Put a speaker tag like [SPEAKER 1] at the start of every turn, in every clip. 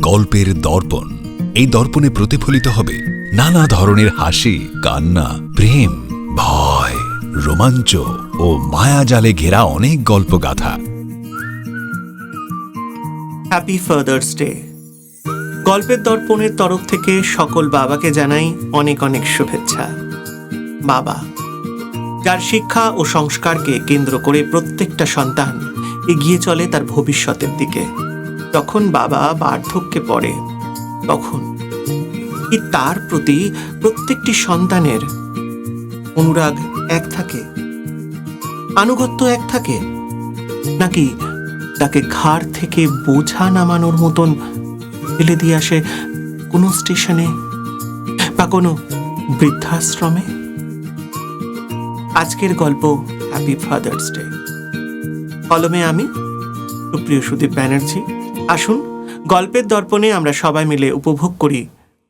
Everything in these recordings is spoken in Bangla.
[SPEAKER 1] গল্পের দর্পণ। এই দর্পণে প্রতিফলিত হবে নানা ধরনের হাসি, কান্না, প্রেম, ভয়, রোমাঞ্চ ও মায়াজালে ঘেরা অনেক গল্পগাথা।
[SPEAKER 2] Happy father's day. গল্পের দর্পণের তরফ থেকে সকল বাবাকে জানাই অনেক অনেক শুভেচ্ছা। বাবা, যার শিক্ষা ও সংস্কারকে কেন্দ্র করে প্রত্যেকটা সন্তান এগিয়ে চলে তার ভবিষ্যতের দিকে। যখন বাবা বার্ধক্যে পড়ে তখন কি তার প্রতি প্রত্যেকটি সন্তানের অনুরাগ এক থাকে, আনুগত্য এক থাকে, নাকি তাকে ঘাড় থেকে বোঝা নামানোর মতন ফেলে দিয়ে আসে কোনো স্টেশনে বা কোনো বৃদ্ধাশ্রমে? আজকের গল্প হ্যাপি ফাদার্স ডে। কলমে আমি সুপ্রিয় সুদীপ ব্যানার্জি। আসুন গল্পের দর্পণে আমরা সবাই মিলে উপভোগ করি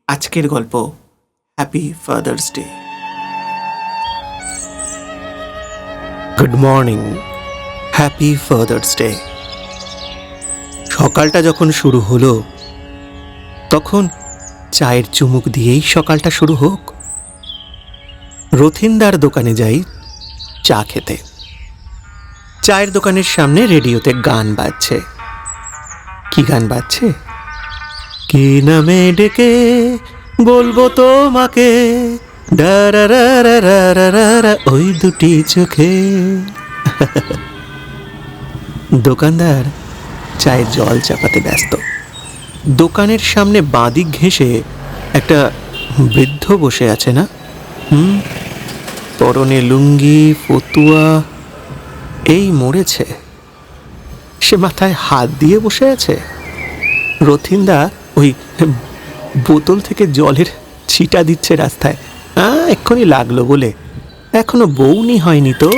[SPEAKER 2] আজকের গল্প happy father's day. Good morning, happy father's day. সকালটা যখন শুরু হলো তখন চায়ের চুমুক দিয়েই সকালটা শুরু হোক। রথিনদার দোকানে যাই চা খেতে। চায়ের দোকানের সামনে রেডিওতে গান বাজছে। কি গান বাজছে? কি নামে ডেকে বলবো তোমাকে, ডারারারারারারা ওই দুটি চোখে। দোকানদার চায়ের জল চাপাতে ব্যস্ত। দোকানের সামনে বাঁদিক ঘেঁষে একটা বৃদ্ধ বসে আছে না? পরনে লুঙ্গি, ফতুয়া, এই মরেছে। সে মাথায় হাত দিয়ে বসে আছে। রথিনদা ওই বোতল থেকে জলের ছিটা দিচ্ছে রাস্তায়। এক্ষুনি লাগলো বলে, এখনো বউনি হয়নি তো,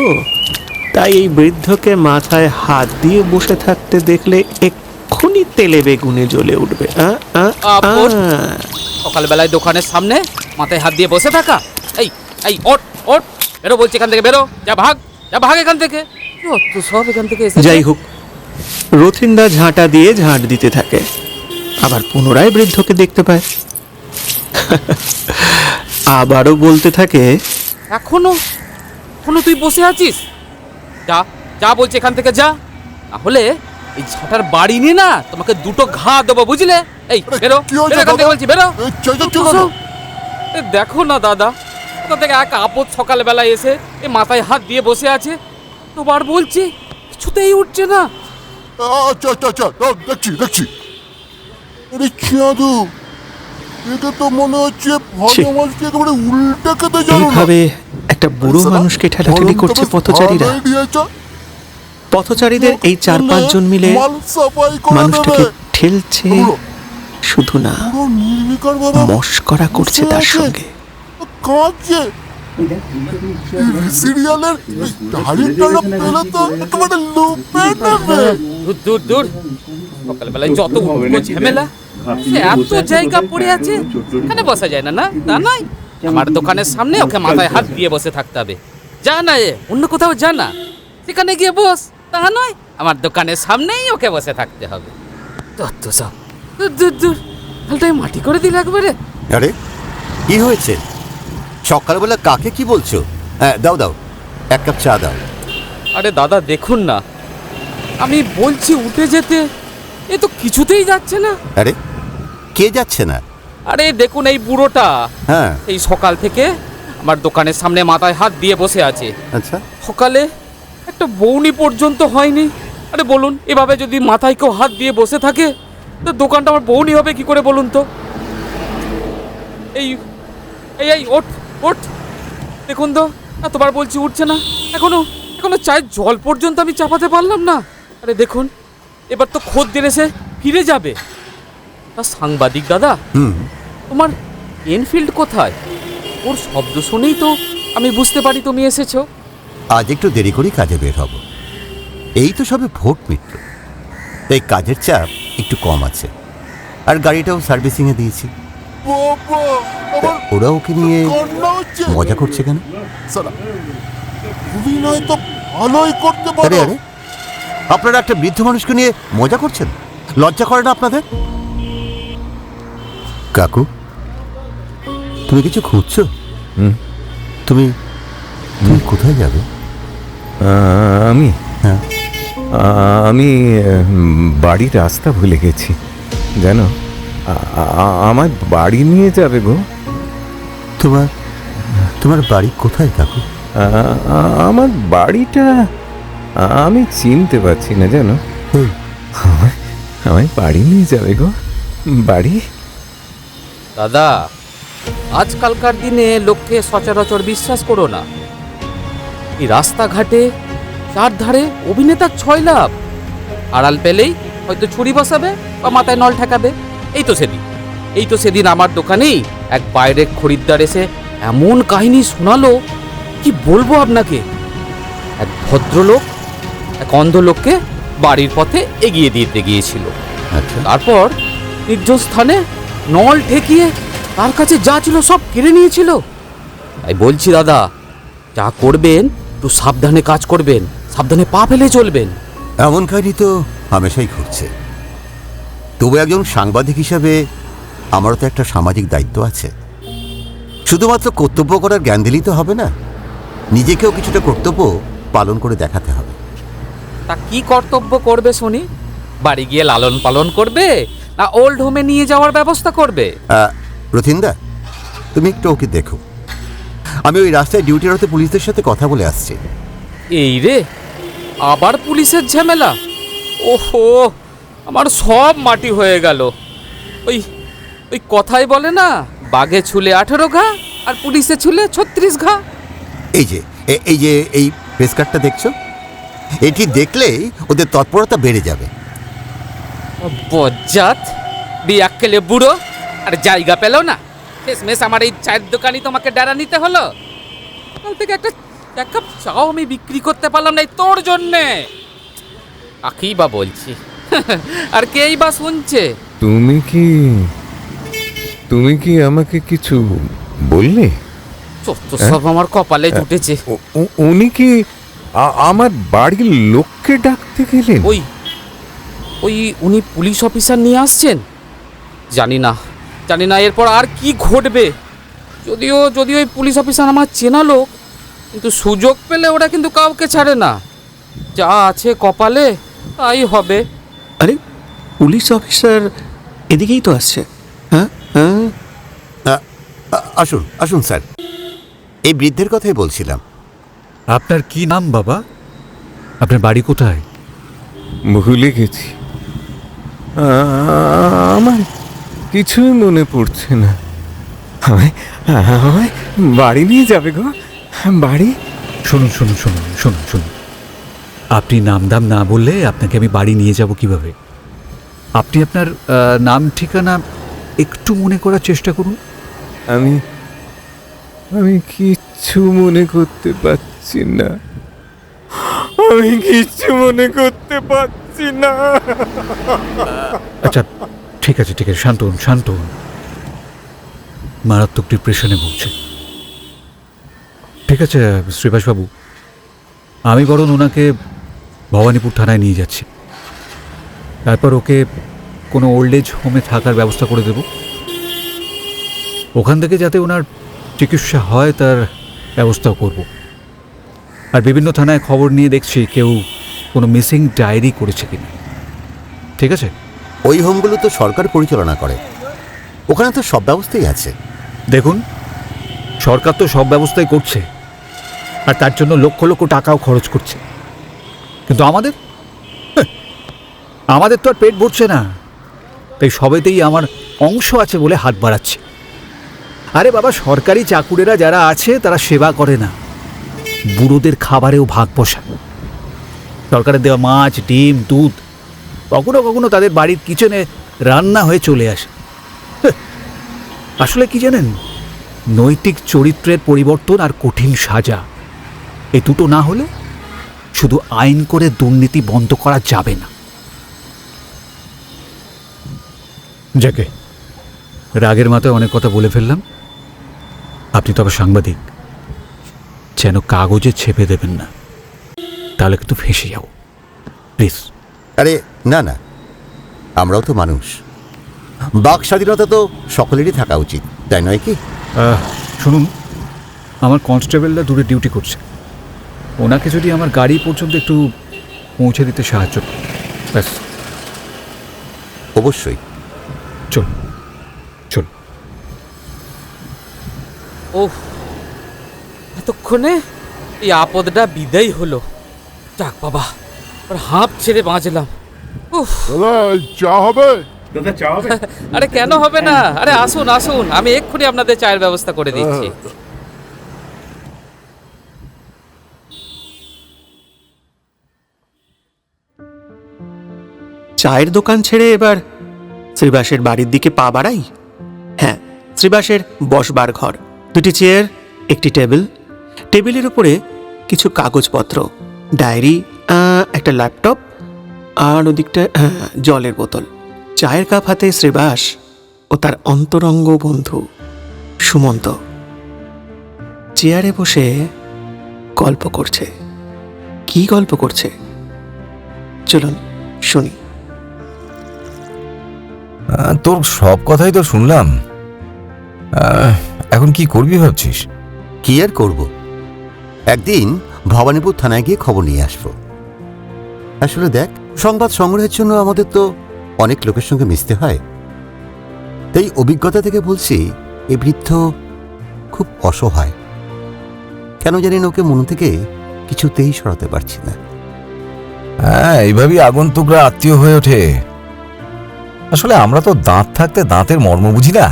[SPEAKER 2] তাই এই বৃদ্ধকে মাথায় হাত দিয়ে বসে থাকতে দেখলে এক্ষুনি তেলে বেগুনে জ্বলে উঠবে।
[SPEAKER 3] সকালবেলায় দোকানের সামনে মাথায় হাত দিয়ে বসে থাকা? এই এই ওঠ ওঠ, বেরো বলছি এখান থেকে, বেরো, যা ভাগ, যা ভাগ এখান থেকে। সব এখান থেকে এসে।
[SPEAKER 2] যাই হোক, রথিনদা ঝাঁটা দিয়ে ঝাঁট দিতে থাকে, আবার পুনরায় বৃদ্ধকে দেখতে পায়। আবারও বলতে থাকে,
[SPEAKER 3] এখনো তুই বসে আছিস? যা যা বলছি এখান থেকে যা, তাহলে এই ঝাঁটার বাড়ি নিয়ে না তোমাকে দুটো ঘা দেবো, বুঝলে? এই বেরো, এখান থেকে বলছি, বেরো। দেখো না দাদা, কোথা থেকে এক আপদ সকালবেলায় এসে এই মাথায় হাত দিয়ে বসে আছে, তোবার বলছি কিছুতেই উঠছে না।
[SPEAKER 4] আচ্ছা দেখছি চাঁদু, এটা তো মনে হচ্ছে ভালো মাছকে একেবারে উল্টে খেতে জানো না।
[SPEAKER 2] এইভাবে একটা বুড়ো মানুষকে ঠেলাঠেলি করছে পথচারীরা। পথচারীদের এই 4-5 জন মিলে মানুষটাকে ঠেলছে, শুধু না মস্করা করছে তার সঙ্গে।
[SPEAKER 4] সিরিয়ালের ডাইরেক্টররা পেলে তো একেবারে লুপে নেবে।
[SPEAKER 3] দূর, সকালবেলায় যত ঝামেলা, এত জায়গা পড়ে আছে, এখানে বসা যায় না? তা নয়, আমার দোকানের সামনে ওকে মাথায় হাত দিয়ে বসে থাকতে হবে। যা না, অন্য কোথাও যা না, সেখানে গিয়ে বস। তা নয়, আমার দোকানের সামনেই ওকে বসে থাকতে হবে। তত সব দূর, হালটাই মাটি করে দিল একবারে।
[SPEAKER 5] আরে কি হয়েছে? সকালবেলা কাকে কি বলছো? হ্যাঁ, দাও এক কাপ চা দাও।
[SPEAKER 3] আরে দাদা দেখুন না, আমি বলছি উঠে যেতে, এ তো কিছুতেই যাচ্ছে না।
[SPEAKER 5] আরে কে যাচ্ছে না?
[SPEAKER 3] আরে দেখুন এই বুড়োটা,
[SPEAKER 5] হ্যাঁ,
[SPEAKER 3] এই সকাল থেকে আমার দোকানের সামনে মাথায় হাত দিয়ে বসে আছে।
[SPEAKER 5] আচ্ছা,
[SPEAKER 3] সকালে একটা বউনি পর্যন্ত হয়নি। আরে বলুন, এভাবে যদি মাথায় কেউ হাত দিয়ে বসে থাকে, তো দোকানটা আমার বউনি হবে কি করে বলুন তো? এই ওঠ, দেখুন তো, এতবার বলছি উঠছে না, এখনো চায়ের জল পর্যন্ত আমি চাপাতে পারলাম না। আরে দেখুন, এবার তো খদ্দের এসে ফিরে যাবে। তা সাংবাদিক দাদা, তোমার এনফিল্ড কোথায়? ওর শব্দ শুনেই তো আমি বুঝতে পারি তুমি এসেছো।
[SPEAKER 5] আজ একটু দেরি করে কাজে বের হব। এই তো সবে ভোট মিটল, তাই কাজের চাপ একটু কম আছে, আর গাড়িটাও সার্ভিসিংয়ে দিয়েছি। ওরা ওকে নিয়ে মজা করছে কেন? আরে আপনারা একটা বৃদ্ধ মানুষকে নিয়ে মজা করছেন? লজ্জা করে না আপনাদের? কাকু, তুমি কিছু খুঁজছো? তুমি তুমি কোথায় যাবে?
[SPEAKER 6] আমি
[SPEAKER 5] হ্যাঁ।
[SPEAKER 6] আমি বাড়ির রাস্তা ভুলে গেছি জানো। আমার বাড়ি নিয়ে যাবে গো।
[SPEAKER 5] তোমার তোমার বাড়ি কোথায় কাকু?
[SPEAKER 6] আমার বাড়িটা আমি চিনতে পারছি না জানো।
[SPEAKER 5] ওই,
[SPEAKER 6] আমায় বাড়ি নিয়ে যাবে গো, বাড়ি।
[SPEAKER 3] দাদা, আজকালকার দিনে লোককে সচরাচর বিশ্বাস করো না। এই রাস্তাঘাটে চারধারে অভিনেতার 6 লাভ, আড়াল পেলেই হয়তো ছুরি বসাবে বা মাথায় নল ঠেকাবে। এই তো সেদিন আমার দোকানেই এক বাইরের খরিদ্দার এসে এমন কাহিনী শোনালো, কি বলবো আপনাকে। এক ভদ্রলোক এক অন্ধ লোককে বাড়ির পথে এগিয়ে দিতে গিয়েছিল।
[SPEAKER 5] আচ্ছা,
[SPEAKER 3] তারপর নির্জন স্থানে নল ঠেকিয়ে তার কাছে যা ছিল সব কেড়ে নিয়েছিল। তাই বলছি দাদা, যা করবেন একটু সাবধানে কাজ করবেন, সাবধানে পা ফেলে চলবেন।
[SPEAKER 5] এমন কাহিনী তো হামেশাই ঘটছে। তবু একজন সাংবাদিক হিসাবে আমারও তো একটা সামাজিক দায়িত্ব আছে। শুধুমাত্র কর্তব্য করার জ্ঞান দিলেই তো হবে না, নিজেকেও কিছুটা কর্তব্য পালন করে দেখাতে হবে।
[SPEAKER 3] তা কি কর্তব্য করবে শুনি? বাড়ি গিয়ে লালন পালন করবে না ওল্ড হোমে নিয়ে যাওয়ার ব্যবস্থা করবে?
[SPEAKER 5] রথিনদা, তুমি একটু ওকে দেখো। আমি ওই রাস্তায় ডিউটিরত পুলিশদের সাথে কথা বলে আসছি।
[SPEAKER 3] এই রে, আবার পুলিশের ঝামেলা! ওহো, আমার সব মাটি হয়ে গেল। ওই ওই কথাই বলে না, বাঘে ছুলে 18 ঘা আর পুলিশে ছুলে 36 ঘা।
[SPEAKER 5] এই যে এই প্রেস কার্ডটা দেখছো, এটি দেখলেই ওদের তৎপরতা বেড়ে যাবে।
[SPEAKER 3] বজ্জাত, বিয়াক্কেলে বুড়ো, আর জায়গা পেল না। শেষমেশ আমার এই চায়ের দোকানই তোমাকে ডেরা নিতে হলো। কাল থেকে এক কাপ চাও আমি বিক্রি করতে পারলাম না এই তোর জন্যে। কাকেই বা বলছি, আর কেই বা শুনছে।
[SPEAKER 6] তুমি কি আমাকে কিছু বললে?
[SPEAKER 3] তো সব আমার কপালে জুটেছে।
[SPEAKER 6] উনি কি আমার বাড়ির লোককে ডাকতে গেলেন?
[SPEAKER 3] ওই উনি পুলিশ অফিসার নিয়ে আসছেন। জানি না এরপর আর কি ঘটবে। যদিও ওই পুলিশ অফিসার আমার চেনা লোক, কিন্তু সুযোগ পেলে ওরা কিন্তু কাউকে ছাড়ে না। যা আছে কপালে তাই হবে।
[SPEAKER 2] আরে, পুলিশ অফিসার এদিকেই তো আসছে। হ্যাঁ হ্যাঁ,
[SPEAKER 5] আসুন আসুন স্যার, এই বৃদ্ধের কথাই বলছিলাম।
[SPEAKER 1] আপনার কি নাম বাবা? আপনার বাড়ি কোথায়?
[SPEAKER 6] ভুলে গেছি, আমার কিছুই মনে পড়ছে না। আমায় বাড়ি নিয়ে যাবে গো, বাড়ি।
[SPEAKER 1] শুনুন, আপনি নাম দাম না বললে আপনাকে আমি বাড়ি নিয়ে যাব কিভাবে? আপনি আপনার নাম ঠিকানা একটু মনে করার চেষ্টা করুন।
[SPEAKER 6] আমি কিচ্ছু মনে করতে পারছি না।
[SPEAKER 1] আচ্ছা, ঠিক আছে, শান্ত হন। মারাত্মক ডিপ্রেশনে ভুগছে। ঠিক আছে শ্রীবাসবাবু, আমি বরং ওনাকে ভবানীপুর থানায় নিয়ে যাচ্ছি। তারপর ওকে কোনো ওল্ড এজ হোমে থাকার ব্যবস্থা করে দেব। ওখান থেকে যাতে ওনার চিকিৎসা হয় তার ব্যবস্থাও করব। আর বিভিন্ন থানায় খবর নিয়ে দেখছি কেউ কোনো মিসিং ডায়েরি করেছে কিনা। ঠিক আছে?
[SPEAKER 5] ওই হোমগুলো তো সরকার পরিচালনা করে, ওখানে তো সব ব্যবস্থাই আছে।
[SPEAKER 1] দেখুন, সরকার তো সব ব্যবস্থাই করছে, আর তার জন্য লক্ষ লক্ষ টাকাও খরচ করছে, কিন্তু আমাদের তো আর পেট ভরছে না। তাই সবেতেই আমার অংশ আছে বলে হাত বাড়াচ্ছে। আরে বাবা, সরকারি চাকুরেরা যারা আছে তারা সেবা করে না, বুড়োদের খাবারেও ভাগ বসায়। সরকারের দেওয়া মাছ, ডিম, দুধ কখনো কখনো তাদের বাড়ির কিচেনে রান্না হয়ে চলে আসে। আসলে কি জানেন, নৈতিক চরিত্রের পরিবর্তন আর কঠিন সাজা, এই দুটো না হলে শুধু আইন করে দুর্নীতি বন্ধ করা যাবে না। যাকে রাগের মাথায় অনেক কথা বলে ফেললাম। আপনি তবে সাংবাদিক, যেন কাগজে ছেপে দেবেন না, তাহলে কিন্তু ফেঁসে যাও প্লিজ।
[SPEAKER 5] আরে না, আমরাও তো মানুষ, বাক স্বাধীনতা তো সকলেরই থাকা উচিত, তাই নয় কি?
[SPEAKER 1] শুনুন, আমার কনস্টেবলরা দূরে ডিউটি করছে, ওনাকে যদি আমার গাড়ি পর্যন্ত একটু পৌঁছে দিতে সাহায্য করুন। ব্যাস,
[SPEAKER 5] অবশ্যই।
[SPEAKER 1] চলুন চলুন।
[SPEAKER 3] ওহ, এতক্ষণে এই আপদটা বিদায় হলো। যাক বাবা, ওর হাঁপ ছেড়ে বাঁচলাম। উফ,
[SPEAKER 4] দাদা চা হবে?
[SPEAKER 3] আরে কেন হবে না? আরে আসুন আসুন, আমি এক্ষুনি আপনাদের চায়ের ব্যবস্থা করে দিচ্ছি।
[SPEAKER 2] চায়ের দোকান ছেড়ে এবার শ্রীবাসের বাড়ির দিকে পা বাড়াই। হ্যাঁ, শ্রীবাসের বসবার ঘর, দুটি চেয়ার, একটি টেবিল, টেবিলের উপরে কিছু কাগজপত্র, ডায়েরি, একটা ল্যাপটপ, আর ওদিকটা জলের বোতল। চায়ের কাপ হাতে শ্রীবাস ও তার অন্তরঙ্গ বন্ধু সুমন্ত চেয়ারে বসে গল্প করছে। কি গল্প করছে চলুন শুনি।
[SPEAKER 6] তোর সব কথাই তো শুনলাম। এখন কি করবি ভাবছিস?
[SPEAKER 5] কি আর করব, একদিন ভবানীপুর থানায় গিয়ে খবর নিয়ে আসবো। আসলে দেখ, সংবাদ সংগ্রহের জন্য আমাদের তো অনেক লোকের সঙ্গে মিশতে হয়, তাই অভিজ্ঞতা থেকে বলছি, এ বৃদ্ধ খুব অসহায়। কেন জানি না ওকে মন থেকে কিছুতেই সরাতে পারছি না।
[SPEAKER 6] হ্যাঁ, এইভাবেই আগন্তুকরা আত্মীয় হয়ে ওঠে। আসলে আমরা তো দাঁত থাকতে দাঁতের মর্ম বুঝি না।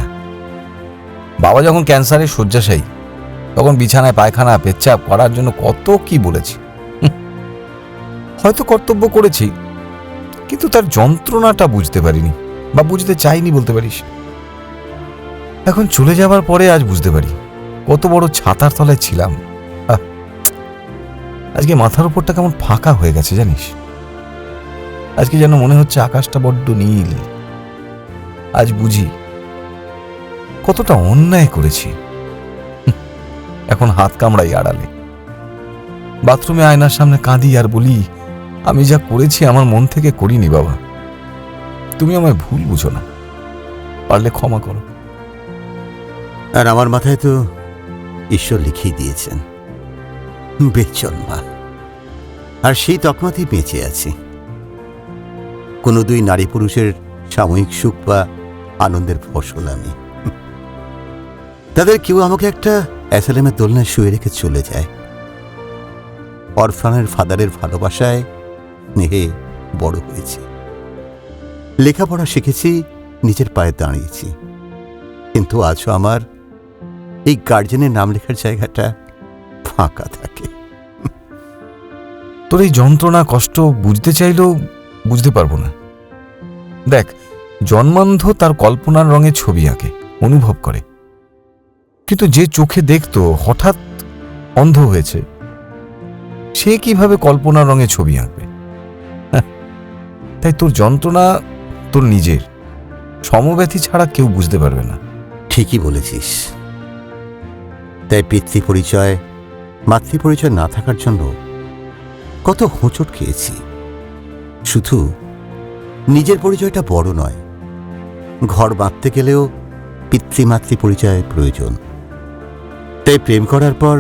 [SPEAKER 6] বাবা যখন ক্যান্সারে শয্যাশায়ী, তখন বিছানায় পায়খানা পেচ্ছাপ করার জন্য কত কি বলেছি। হয়তো কর্তব্য করেছি, কিন্তু তার যন্ত্রণাটা বুঝতে পারিনি, বা বুঝতে চাইনি বলতে পারিস। এখন চলে যাবার পরে আজ বুঝতে পারি কত বড় ছাতার তলায় ছিলাম। আজকে মাথার উপরটা কেমন ফাঁকা হয়ে গেছে জানিস। আজকে যেন মনে হচ্ছে আকাশটা বড্ড নীল। আজ বুঝি কতটা অন্যায় করেছি। এখন হাত কামড়াই আড়ালে। বাথরুমে আয়নার সামনে কাঁদি আর বলি, আমি যা করেছি আমার মন থেকে করিনি বাবা, তুমি আমায় ভুল বুঝো না, পারলে ক্ষমা করো।
[SPEAKER 5] আর আমার মাথায় তো ঈশ্বর লিখেই দিয়েছেন বেজন্মা, আর সেই তকমাতেই বেঁচে আছি। কোনো দুই নারী পুরুষের সাময়িক সুখ বা আনন্দের ফসল আমি। তাদের কেউ আমাকে একটা অ্যাসালেমের দোলনায় শুয়ে রেখে চলে যায়। অরফানের ফাদারের ভালোবাসায় স্নেহে বড় হয়েছি, লেখাপড়া শিখেছি, নিজের পায়ে দাঁড়িয়েছি, কিন্তু আজও আমার এই গার্জেনের নাম লেখার জায়গাটা ফাঁকা থাকে।
[SPEAKER 6] তোর এই যন্ত্রণা কষ্ট বুঝতে চাইলেও বুঝতে পারবো না। দেখ, জন্মান্ধ তার কল্পনার রঙে ছবি আঁকে, অনুভব করে, কিন্তু যে চোখে দেখতো হঠাৎ অন্ধ হয়েছে, সে কিভাবে কল্পনার রঙে ছবি আঁকবে? তাই তোর যন্ত্রণা তোর নিজের, সমব্যথী ছাড়া কেউ বুঝতে পারবে না।
[SPEAKER 5] ঠিকই বলেছিস। তাই পিতৃ পরিচয়, মাতৃ পরিচয় না থাকার জন্য কত হোঁচট খেয়েছি। শুধু নিজের পরিচয়টা বড় নয়, ঘর বাঁধতে গেলেও পিতৃমাতৃ পরিচয় প্রয়োজন। তাই প্রেম করার পর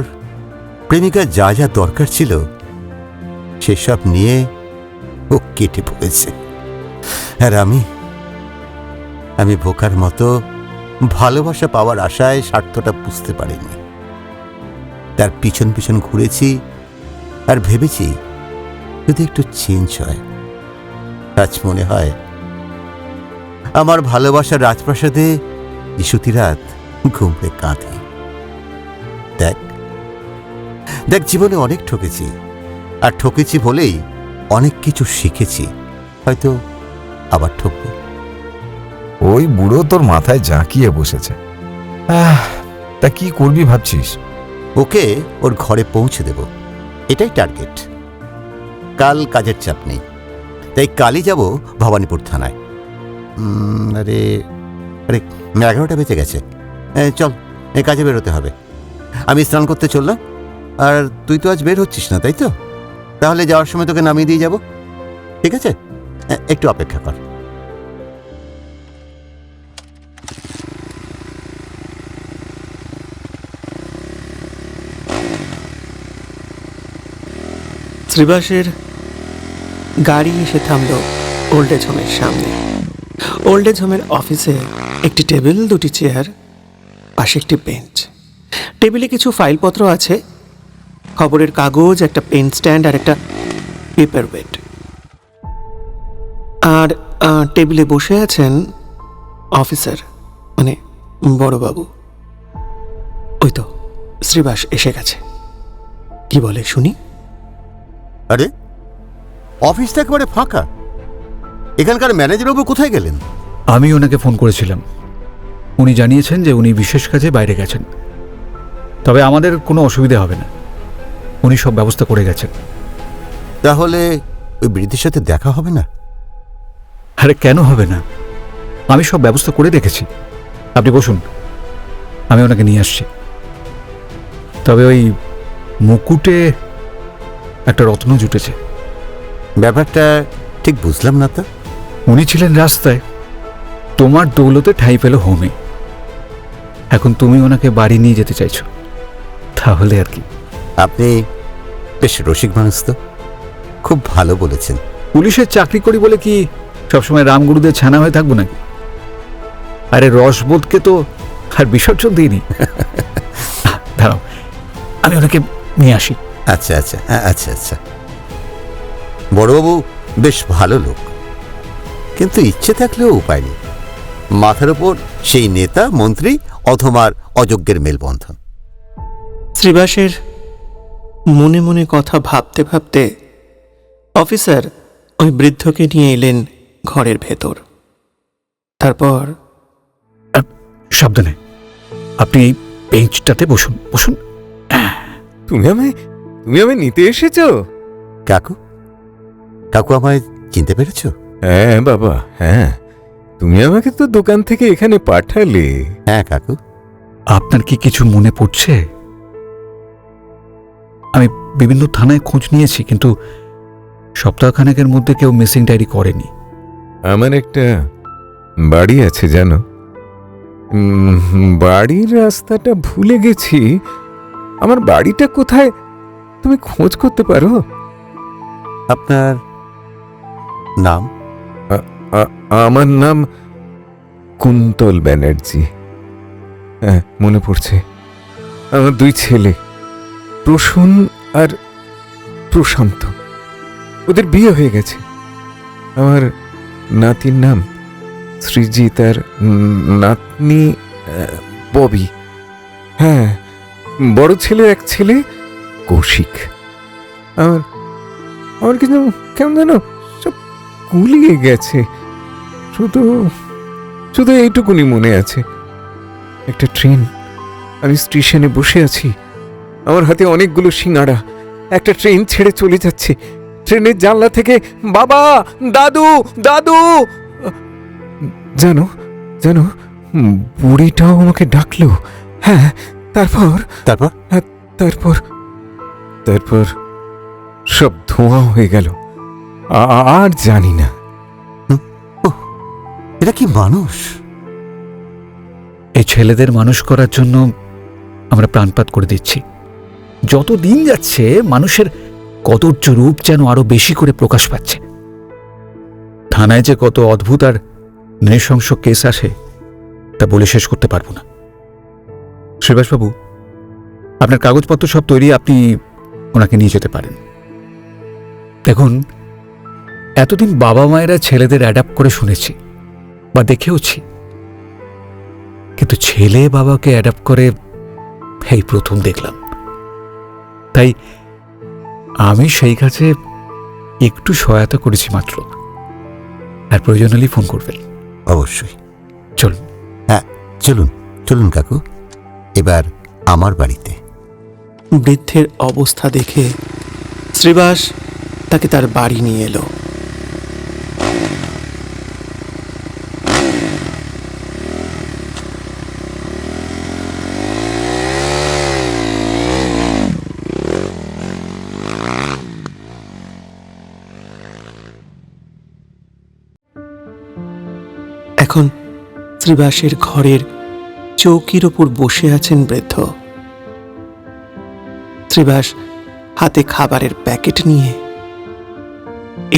[SPEAKER 5] প্রেমিকার যা যা দরকার ছিল সেসব নিয়ে ও কেটে পড়েছে। আর আমি বোকার মতো ভালোবাসা পাওয়ার আশায় স্বার্থটা বুঝতে পারিনি। তার পিছন পিছন ঘুরেছি আর ভেবেছি যদি একটু চেঞ্জ হয়। আজ মনে হয় আমার ভালোবাসার রাজপ্রাসাদে ইসুতি রাত ঘুমড়ে কাঁধে। দেখ দেখ, জীবনে অনেক ঠকেছি, আর ঠকেছি বলেই অনেক কিছু শিখেছি। হয়তো আবার ঠকব।
[SPEAKER 6] ওই বুড়ো তোর মাথায় জাঁকিয়ে বসেছে। তা কি করবি ভাবছিস?
[SPEAKER 5] ওকে ওর ঘরে পৌঁছে দেব, এটাই টার্গেট। কাল কাজের চাপ নেই, তাই কালই যাব ভবানীপুর থানায়। আরে আরে 11টা বেজে গেছে। চল, এই কাজে বেরোতে হবে। আমি স্নান করতে চললাম, আর তুই তো আজ বের হচ্ছিস না, তাই তো? তাহলে যাওয়ার সময় তোকে নামিয়ে দিয়ে যাব, ঠিক আছে? একটু অপেক্ষা কর।
[SPEAKER 2] শ্রীবাসের গাড়ি এসে থামল ওল্ড এজ হোমের সামনে। ওল্ড এজ হোমের অফিসে একটি টেবিল, দুটি চেয়ার, পাশে একটি বেঞ্চ। টেবিলে কিছু ফাইলপত্র আছে, খবরের কাগজ, একটা পেন স্ট্যান্ড আর একটা পেপার ওয়েট। আর টেবিলে বসে আছেন অফিসার, মানে বড়বাবু। ওই তো শ্রীবাস এসে গেছে। কি বলে শুনি?
[SPEAKER 5] আরে, অফিসটা একেবারে ফাঁকা। এখানকার ম্যানেজারবাবু কোথায় গেলেন?
[SPEAKER 1] আমি ওনাকে ফোন করেছিলাম। উনি জানিয়েছেন যে উনি বিশেষ কাজে বাইরে গেছেন, তবে আমাদের কোনো অসুবিধা হবে না, উনি সব ব্যবস্থা করে গেছেন।
[SPEAKER 5] তাহলে ওই বৃদ্ধের সাথে দেখা হবে না?
[SPEAKER 1] আরে কেন হবে না, আমি সব ব্যবস্থা করে রেখেছি। আপনি বসুন, আমি ওনাকে নিয়ে আসছি। তবে ওই মুকুটে একটা রত্ন জুটেছে।
[SPEAKER 5] ব্যাপারটা ঠিক বুঝলাম না তো।
[SPEAKER 1] উনি ছিলেন রাস্তায়, তোমার দৌলতে ঠাঁই পেল হোমে। এখন তুমি ওনাকে বাড়ি নিয়ে যেতে চাইছো, তাহলে আর কি।
[SPEAKER 5] আপনি বেশ রসিক মানুষ তো, খুব ভালো বলেছেন।
[SPEAKER 1] পুলিশের চাকরি করি বলে কি সবসময় রামগুরুদের ছানা হয়ে থাকবো নাকি? আরে রসবোধকে তো আর বিসর্জন দিইনি। দাঁড়াও, আমি ওনাকে নিয়ে আসি।
[SPEAKER 5] আচ্ছা আচ্ছা, আচ্ছা আচ্ছা। বড়বাবু বেশ ভালো লোক, কিন্তু ইচ্ছে থাকলেও উপায় নেই। মাথার ওপর সেই নেতা মন্ত্রী অথমার অযোগ্যের মেলবন্ধন।
[SPEAKER 2] শ্রীবাসের মনে মনে কথা ভাবতে ভাবতে অফিসার ওই বৃদ্ধকে নিয়ে এলেন ঘরের ভেতর। তারপর
[SPEAKER 1] সাবধানে, আপনি এই বেঞ্চটাতে বসুন। বসুন।
[SPEAKER 7] তুমি আমায় নিতে এসেছো?
[SPEAKER 5] কাকু, কাকু আমায় চিনতে পেরেছ?
[SPEAKER 7] হ্যাঁ বাবা, হ্যাঁ। তুমি আমাকে তো দোকান থেকে এখানে পাঠালে।
[SPEAKER 5] হ্যাঁ কাকু।
[SPEAKER 1] আপনার কি কিছু মনে পড়ছে? আমি বিভিন্ন থানায় খোঁজ নিয়েছি, কিন্তু সপ্তাহখানেকের মধ্যে কেউ মিসিং ডায়েরি করেনি।
[SPEAKER 7] আমার একটা বাড়ি আছে জানো, বাড়ির রাস্তাটা ভুলে গেছি। আমার বাড়িটা কোথায় তুমি খোঁজ করতে পারো?
[SPEAKER 5] আপনার নাম?
[SPEAKER 7] আমার নাম কুন্তল ব্যানার্জি। হ্যাঁ, মনে পড়ছে। আমার দুই ছেলে, প্রসূন আর প্রশান্ত। ওদের বিয়ে হয়ে গেছে। আমার নাতির নাম সৃজিত আর নাতনি ববি। হ্যাঁ, বড় ছেলে এক ছেলে কৌশিক। আমার কিন্তু কেমন যেন সব গুলিয়ে গেছে। শুধু এইটুকুনি মনে আছে। একটা ট্রেন, আমি স্টেশনে বসে আছি, আমার হাতে অনেকগুলো সিঙ্গাড়া। একটা ট্রেন ছেড়ে চলে যাচ্ছে। ট্রেনের জানলা থেকে বাবা, দাদু, দাদু। জানো জানো, বুড়িটাও আমাকে ডাকলো। হ্যাঁ, তারপর
[SPEAKER 5] তারপর?
[SPEAKER 7] তারপর তারপর সব ধোঁয়া হয়ে গেল। আর জানি না।
[SPEAKER 5] এটা কি মানুষ?
[SPEAKER 1] এই ছেলেদের মানুষ করার জন্য আমরা প্রাণপাত করে দিচ্ছি। যত দিন যাচ্ছে মানুষের কদর্য রূপ যেন আরো বেশি করে প্রকাশ পাচ্ছে। থানায় যে কত অদ্ভুত আর নৃশংস কেস আসে তা বলে শেষ করতে পারবো না। শ্রীবাসবাবু, আপনার কাগজপত্র সব তৈরি, আপনি ওনাকে নিয়ে যেতে পারেন। দেখুন, এতদিন বাবা মায়েরা ছেলেদের অ্যাডাপ্ট করে শুনেছি বা দেখেওছি, কিন্তু ছেলে বাবাকে অ্যাডাপ্ট করে এই প্রথম দেখলাম। তাই আমি সেই কাজে একটু সহায়তা করেছি মাত্র। আর প্রয়োজন হলেই ফোন করবেন।
[SPEAKER 5] অবশ্যই।
[SPEAKER 1] চলুন।
[SPEAKER 5] হ্যাঁ চলুন, চলুন কাকু, এবার আমার বাড়িতে।
[SPEAKER 2] বৃদ্ধের অবস্থা দেখে শ্রীবাস তাকে তার বাড়ি নিয়ে এলো। এখন শ্রীবাসের ঘরের চৌকির ওপর বসে আছেন বৃদ্ধ। শ্রীবাস হাতে খাবারের প্যাকেট নিয়ে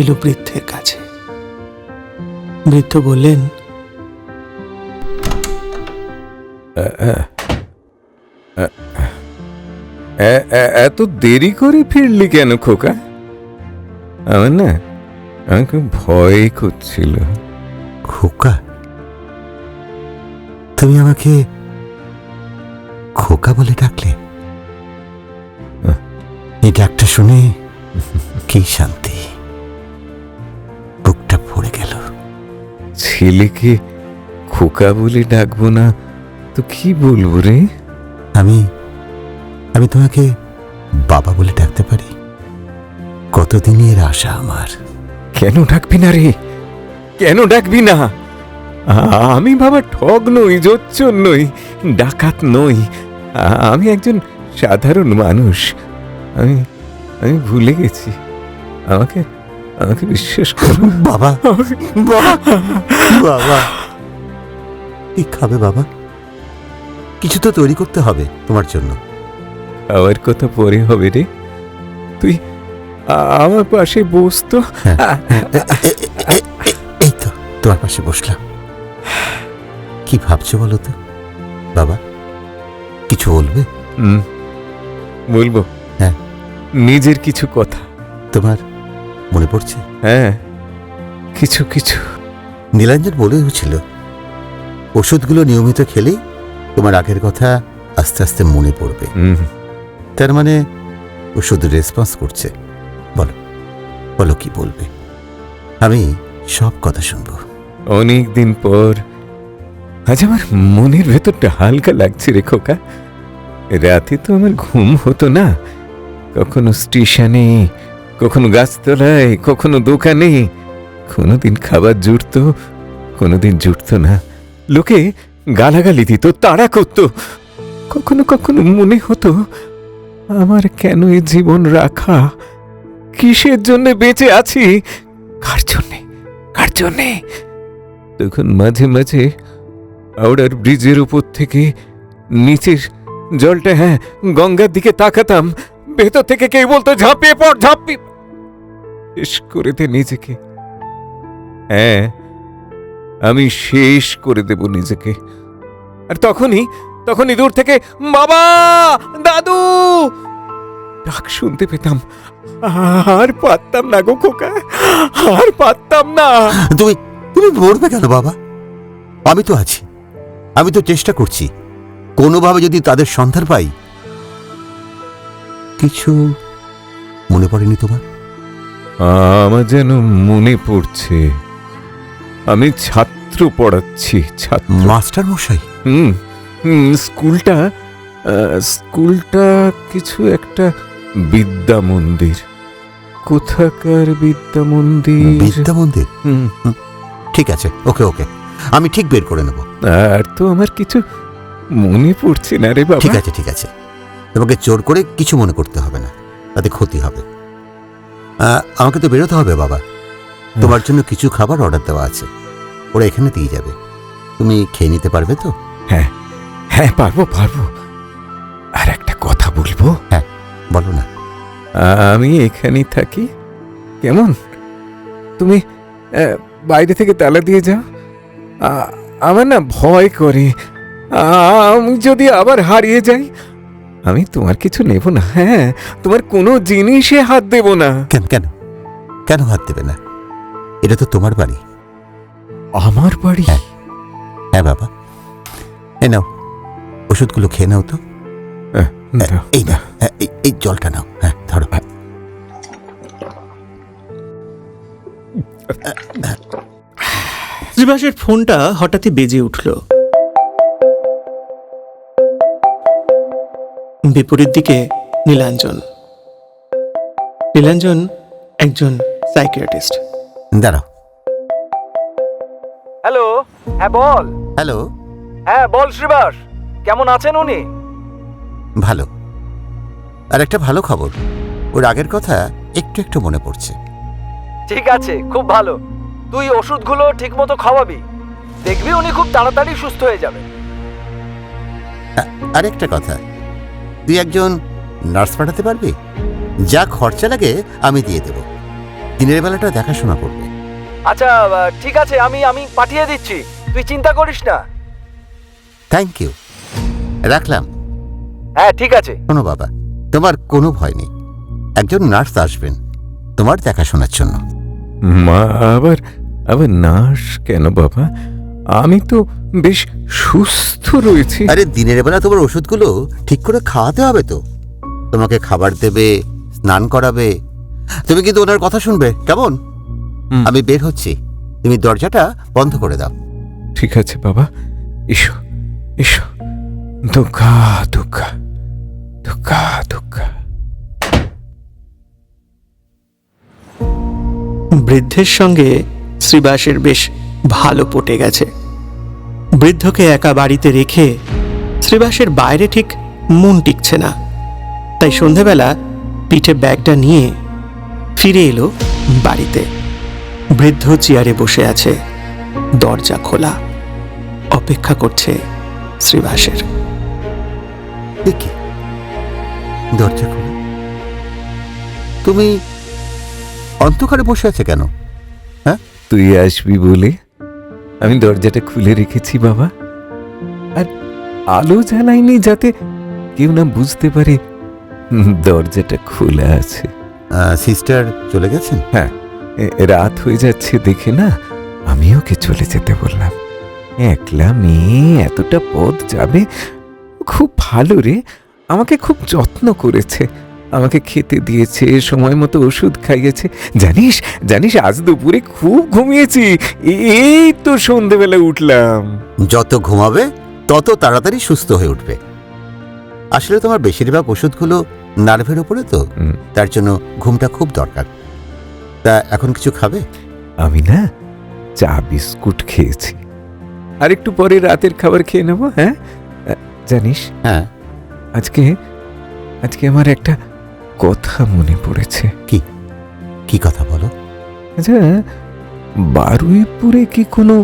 [SPEAKER 2] এলো বৃদ্ধের কাছে। বৃদ্ধ বললেন,
[SPEAKER 7] এত দেরি করে ফিরলি কেন খোকা? আমার না আমাকে ভয় করছিল।
[SPEAKER 5] খোকা? তুমি আমাকে খোকা বলে ডাকলে? এই ডাকটা শুনে কি শান্তি, বুকটা ভরে গেল।
[SPEAKER 7] ছেলেকে খোকা বলে ডাকবো না তো কি বলবো রে?
[SPEAKER 5] আমি তোমাকে বাবা বলে ডাকতে পারি? কতদিনের আশা আমার।
[SPEAKER 7] কেন ডাকবি না রে? কেন ডাকবি না? আমি বাবা ঠগ নই, জোচ্চর নই, ডাকাত নই। আমি একজন সাধারণ মানুষ। আমি ভুলে গেছি। আমাকে বিশ্বাস করো।
[SPEAKER 5] বাবা, বাবা, বাবা, কি খাবে বাবা? কিছু তো তৈরি করতে হবে তোমার জন্য।
[SPEAKER 7] খাওয়ার কথা পরে হবে রে, তুই আমার পাশে বস তো।
[SPEAKER 5] এই তো তোমার পাশে বসলাম। কি ভাবছো বলো তো বাবা? কিছু বলবে?
[SPEAKER 7] বলবো।
[SPEAKER 5] হ্যাঁ।
[SPEAKER 7] নিজের কিছু কথা
[SPEAKER 5] তোমার মনে পড়ছে?
[SPEAKER 7] হ্যাঁ, কিছু কিছু।
[SPEAKER 5] নীলাঞ্জন বলেছিল ওষুধগুলো নিয়মিত খেলেই তোমার আগের কথা আস্তে আস্তে মনে পড়বে। তার মানে ওষুধ রেসপন্স করছে। বলো বলো, কি বলবে? আমি সব কথা শুনবো।
[SPEAKER 7] অনেক দিন পর আজ আমার মনের ভেতরটা হালকা লাগছে রে খোকা। রাতে তো আমার ঘুম হতো না। কখনো স্টেশনে, কখনো গাছতলায়, কখনো দোকানে। কোনোদিন খাবার জুটতো, কোনোদিন জুটতো না। লোকে গালাগালি দিত, তাড়া করত। কখনো কখনো মনে হতো আমার কেন এই জীবন রাখা? কিসের জন্য বেঁচে আছি? কার জন্যে? কার জন্যে? তখন মাঝে মাঝে হাওড়ার ব্রিজের উপর থেকে নিচের জলটা, হ্যাঁ, গঙ্গার দিকে তাকাতাম। ভেতর থেকে কে বলতো, ঝাঁপিয়ে পড়, ঝাঁপি। শেষ করে দে নিজেকে। হ্যাঁ, আমি শেষ করে দেব নিজেকে। আর তখনই দূর থেকে বাবা, দাদু ডাক শুনতে পেতাম। আর পারতাম না গো খোকা, আর পারতাম না।
[SPEAKER 5] তুমি মরবে কেন বাবা? আমি তো আছি, আমি তো চেষ্টা করছি কোনোভাবে যদি তাদের সন্ধান পাই। কিছু মনে পড়েনি তোমার?
[SPEAKER 7] আমার যেন মনে পড়ছে আমি ছাত্র পড়াচ্ছি। ছাত্র
[SPEAKER 5] মাস্টার মশাই?
[SPEAKER 7] স্কুলটা কিছু একটা বিদ্যা মন্দির। কোথাকার বিদ্যা মন্দির?
[SPEAKER 5] বিদ্যা মন্দির? ঠিক আছে, ওকে ওকে, আমি ঠিক বের করে নেব।
[SPEAKER 7] আর তো আমার কিছু মনে পড়ছে না রে বাবা।
[SPEAKER 5] ঠিক আছে ঠিক আছে, তোমাকে জোর করে কিছু মনে করতে হবে না, তাতে ক্ষতি হবে। আমাকে তো বেরোতে হবে বাবা। তোমার জন্য কিছু খাবার অর্ডার দেওয়া আছে, ওরা এখানে দিয়ে যাবে। তুমি খেয়ে নিতে পারবে তো?
[SPEAKER 7] হ্যাঁ হ্যাঁ, পারবো। আর একটা কথা বলবো?
[SPEAKER 5] হ্যাঁ বলো না।
[SPEAKER 7] আমি এখানেই থাকি, কেমন? তুমি বাইরে থেকে তালা দিয়ে যাও। আমার না ভয় করে, আমি যদি আবার হারিয়ে যাই। আমি তোমার কিছু নেব না। হ্যাঁ, তোমার কোনো জিনিসে হাত দেব না।
[SPEAKER 5] কেন কেন কেন হাত দেবে না? এটা তো তোমার বাড়ি।
[SPEAKER 7] আমার বাড়ি?
[SPEAKER 5] হ্যাঁ বাবা, এই নাও ওষুধগুলো খেয়ে নাও তো। এই না, এই জলটা নাও। হ্যাঁ ধরো।
[SPEAKER 2] শ্রীবাসের ফোনটা হঠাৎই বেজে উঠল। বিপরীত দিকে নীলাঞ্জন একজন সাইকিয়াট্রিস্ট।
[SPEAKER 5] দাঁড়াও।
[SPEAKER 6] হ্যালো, হ্যাঁ বল।
[SPEAKER 5] হ্যালো।
[SPEAKER 6] হ্যাঁ বল শ্রীবাস, কেমন আছেন উনি?
[SPEAKER 5] ভালো। আর একটা ভালো খবর, ওর আগের কথা একটু একটু মনে পড়ছে।
[SPEAKER 6] ঠিক আছে, খুব ভালো। তুই ওষুধগুলো ঠিক মতো খাওয়াবি, দেখবি উনি খুব তাড়াতাড়ি সুস্থ হয়ে যাবে।
[SPEAKER 5] আর একটা কথা, তুই একজন নার্স পাঠাতে পারবি? যা খরচা লাগে আমি দিয়ে দেব। দিনের বেলাটা দেখাশোনা করবে।
[SPEAKER 6] আচ্ছা ঠিক আছে, আমি পাঠিয়ে দিচ্ছি, তুই চিন্তা করিস না।
[SPEAKER 5] থ্যাংক ইউ, রাখলাম।
[SPEAKER 6] হ্যাঁ ঠিক আছে।
[SPEAKER 5] শোনো বাবা, তোমার কোনো ভয় নেই, একজন নার্স আসবেন তোমার দেখাশোনার জন্য।
[SPEAKER 7] মা আবার আবার নার্স কেন বাবা? আমি তো বেশ সুস্থ রয়েছি।
[SPEAKER 5] আরে দিনের বেলা তোমার ওষুধগুলো ঠিক করে খাওয়াতে হবে তো, তোমাকে খাবার দেবে, স্নান করাবে। তুমি কিন্তু ওনার কথা শুনবে, কেমন? আমি বের হচ্ছি, তুমি দরজাটা বন্ধ করে দাও।
[SPEAKER 7] ঠিক আছে বাবা, এসো এসো। দুর্গা দুর্গা দুর্গা দুর্গা।
[SPEAKER 2] বৃদ্ধের সঙ্গে শ্রীবাসের বেশ ভালো পটে গেছে। বৃদ্ধকে একা বাড়িতে রেখে শ্রীবাসের বাইরে ঠিক মন টিকছে না, তাই সন্ধেবেলা পিঠে ব্যাগটা নিয়ে ফিরে এলো বাড়িতে। বৃদ্ধ চেয়ারে বসে আছে, দরজা খোলা, অপেক্ষা করছে শ্রীবাসের।
[SPEAKER 5] দেখি দরজা খোলো। তুমি অন্ধকারে বসে আছে কেন?
[SPEAKER 7] তুই আসবি বলে আমি দরজাটা খুলে রেখেছি বাবা, আর আলো জ্বালাইনি যাতে কেউ না বুঝতে পারে দরজাটা খোলা আছে।
[SPEAKER 5] সিস্টার চলে গেছেন?
[SPEAKER 7] হ্যাঁ, রাত হয়ে যাচ্ছে দেখে না আমি ওকে চলে যেতে বললাম। একলা মেয়ে এতটা পথ যাবে, খুব ভালো রে, আমাকে খুব যত্ন করেছে, আমাকে খেতে দিয়েছে, সময় মতো ওষুধ খাইয়েছে। জানিস জানিস আজ দুপুরে খুব ঘুমিয়েছি, এই তো সন্ধেবেলা উঠলাম।
[SPEAKER 5] যত ঘুমাবে তত তাড়াতাড়ি সুস্থ হয়ে উঠবে। আসলে তোমার বেশিরভাগ ওষুধগুলো নার্ভের উপরে তো, তার জন্য ঘুমটা খুব দরকার। তা এখন কিছু খাবে?
[SPEAKER 7] আমি না চা বিস্কুট খেয়েছি, আর একটু পরে রাতের খাবার খেয়ে নেবো। হ্যাঁ জানিস,
[SPEAKER 5] হ্যাঁ,
[SPEAKER 7] আজকে আজকে আমার একটা কথা মনে পড়েছে।
[SPEAKER 5] কি কথা বলো?
[SPEAKER 7] আচ্ছা, বারুইপুরে কি কোনো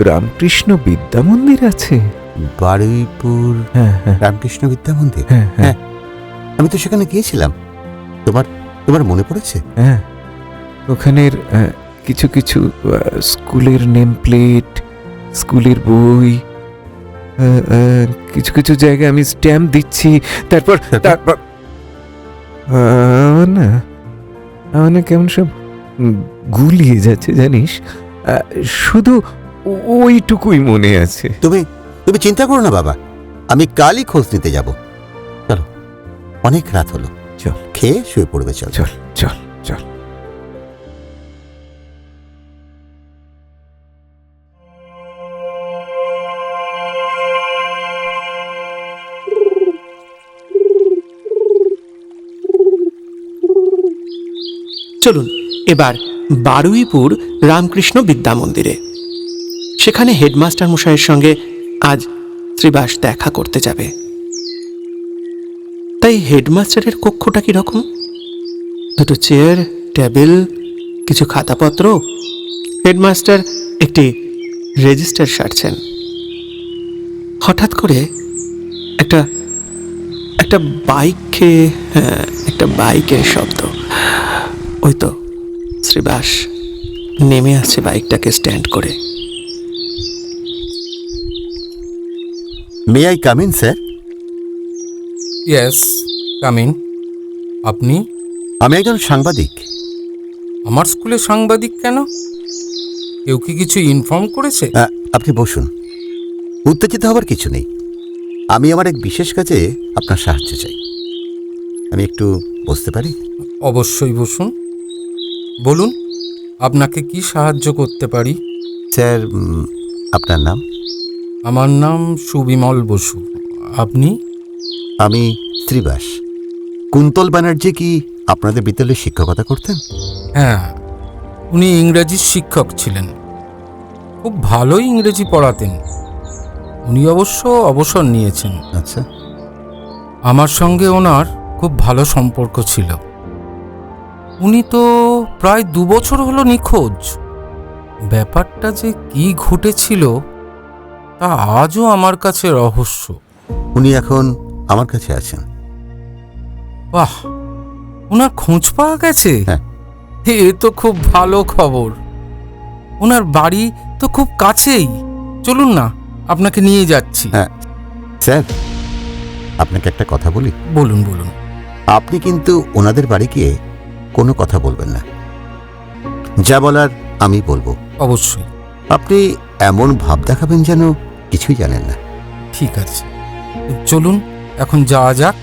[SPEAKER 7] রামকৃষ্ণ বিদ্যা মন্দির আছে?
[SPEAKER 5] বারুইপুর
[SPEAKER 7] হ্যাঁ হ্যাঁ
[SPEAKER 5] রামকৃষ্ণ বিদ্যা মন্দির?
[SPEAKER 7] হ্যাঁ হ্যাঁ
[SPEAKER 5] আমি তো সেখানে গিয়েছিলাম। তোমার মনে পড়েছে?
[SPEAKER 7] হ্যাঁ, ওখানের কিছু কিছু স্কুলের নেম প্লেট, স্কুলের বই, কিছু কিছু জায়গায় আমি স্ট্যাম্প দিচ্ছি, তারপর না আমার না কেমন সব গুলিয়ে যাচ্ছে জানিস, শুধু ওইটুকুই মনে আছে।
[SPEAKER 5] তুমি চিন্তা করো না বাবা, আমি কালই খোঁজ নিতে যাব। চলো, অনেক রাত হলো,
[SPEAKER 7] চল
[SPEAKER 5] খেয়ে শুয়ে পড়বে। চল
[SPEAKER 7] চল চল চল।
[SPEAKER 2] চলুন এবার বারুইপুর রামকৃষ্ণ বিদ্যা মন্দিরে। সেখানে হেডমাস্টার মশাইয়ের সঙ্গে আজ শ্রীবাস দেখা করতে যাবে। তাই হেডমাস্টারের কক্ষটা কিরকম? দুটো চেয়ার, টেবিল, কিছু খাতাপত্র। হেডমাস্টার একটি রেজিস্টার সারছেন। হঠাৎ করে একটা বাইকের শব্দ। ওই তো শ্রীবাস নেমে আসছে বাইকটাকে স্ট্যান্ড করে।
[SPEAKER 5] May I come in sir?
[SPEAKER 8] Yes, come in. আপনি?
[SPEAKER 5] আমি একজন সাংবাদিক।
[SPEAKER 8] আমার স্কুলে সাংবাদিক কেন? কেউ কি কিছু ইনফর্ম করেছে?
[SPEAKER 5] আপনি বসুন, উত্তেজিত হবার কিছু নেই। আমি আমার এক বিশেষ কাজে আপনার সাহায্য চাই। আমি একটু বসতে পারি?
[SPEAKER 8] অবশ্যই বসুন, বলুন আপনাকে কি সাহায্য করতে পারি?
[SPEAKER 5] স্যার, আপনার নাম?
[SPEAKER 8] আমার নাম সুবিমল বসু। আপনি?
[SPEAKER 5] আমি শ্রীবাস। কুন্তল ব্যানার্জি কি আপনাদের বিদ্যালয়ে শিক্ষকতা করতেন?
[SPEAKER 8] হ্যাঁ, উনি ইংরেজির শিক্ষক ছিলেন, খুব ভালোই ইংরেজি পড়াতেন। উনি অবশ্য অবসর নিয়েছেন।
[SPEAKER 5] আচ্ছা।
[SPEAKER 8] আমার সঙ্গে ওনার খুব ভালো সম্পর্ক ছিল। উনি তো প্রায় 2 বছর হলো নিখোঁজ। ব্যাপারটা যে কি ঘটেছিল তা আজও আমার কাছে রহস্য।
[SPEAKER 5] উনি এখন আমার কাছে আছেন।
[SPEAKER 8] বাহ, ওনার খোঁজ পাওয়া গেছে?
[SPEAKER 5] হ্যাঁ,
[SPEAKER 8] এ তো খুব ভালো খবর। ওনার বাড়ি তো খুব কাছেই। চলুন না, আপনাকে নিয়ে যাচ্ছি।
[SPEAKER 5] হ্যাঁ স্যার, আপনাকে একটা কথা বলি।
[SPEAKER 8] বলুন বলুন।
[SPEAKER 5] আপনি কিন্তু ওনাদের বাড়ি গিয়ে কোনো কথা বলবেন না, যা বলার আমি বলবো।
[SPEAKER 8] অবশ্যই।
[SPEAKER 5] আপনি এমন ভাব দেখাবেন যেন কিছুই জানেন না।
[SPEAKER 8] ঠিক আছে, চলুন এখন যাওয়া যাক।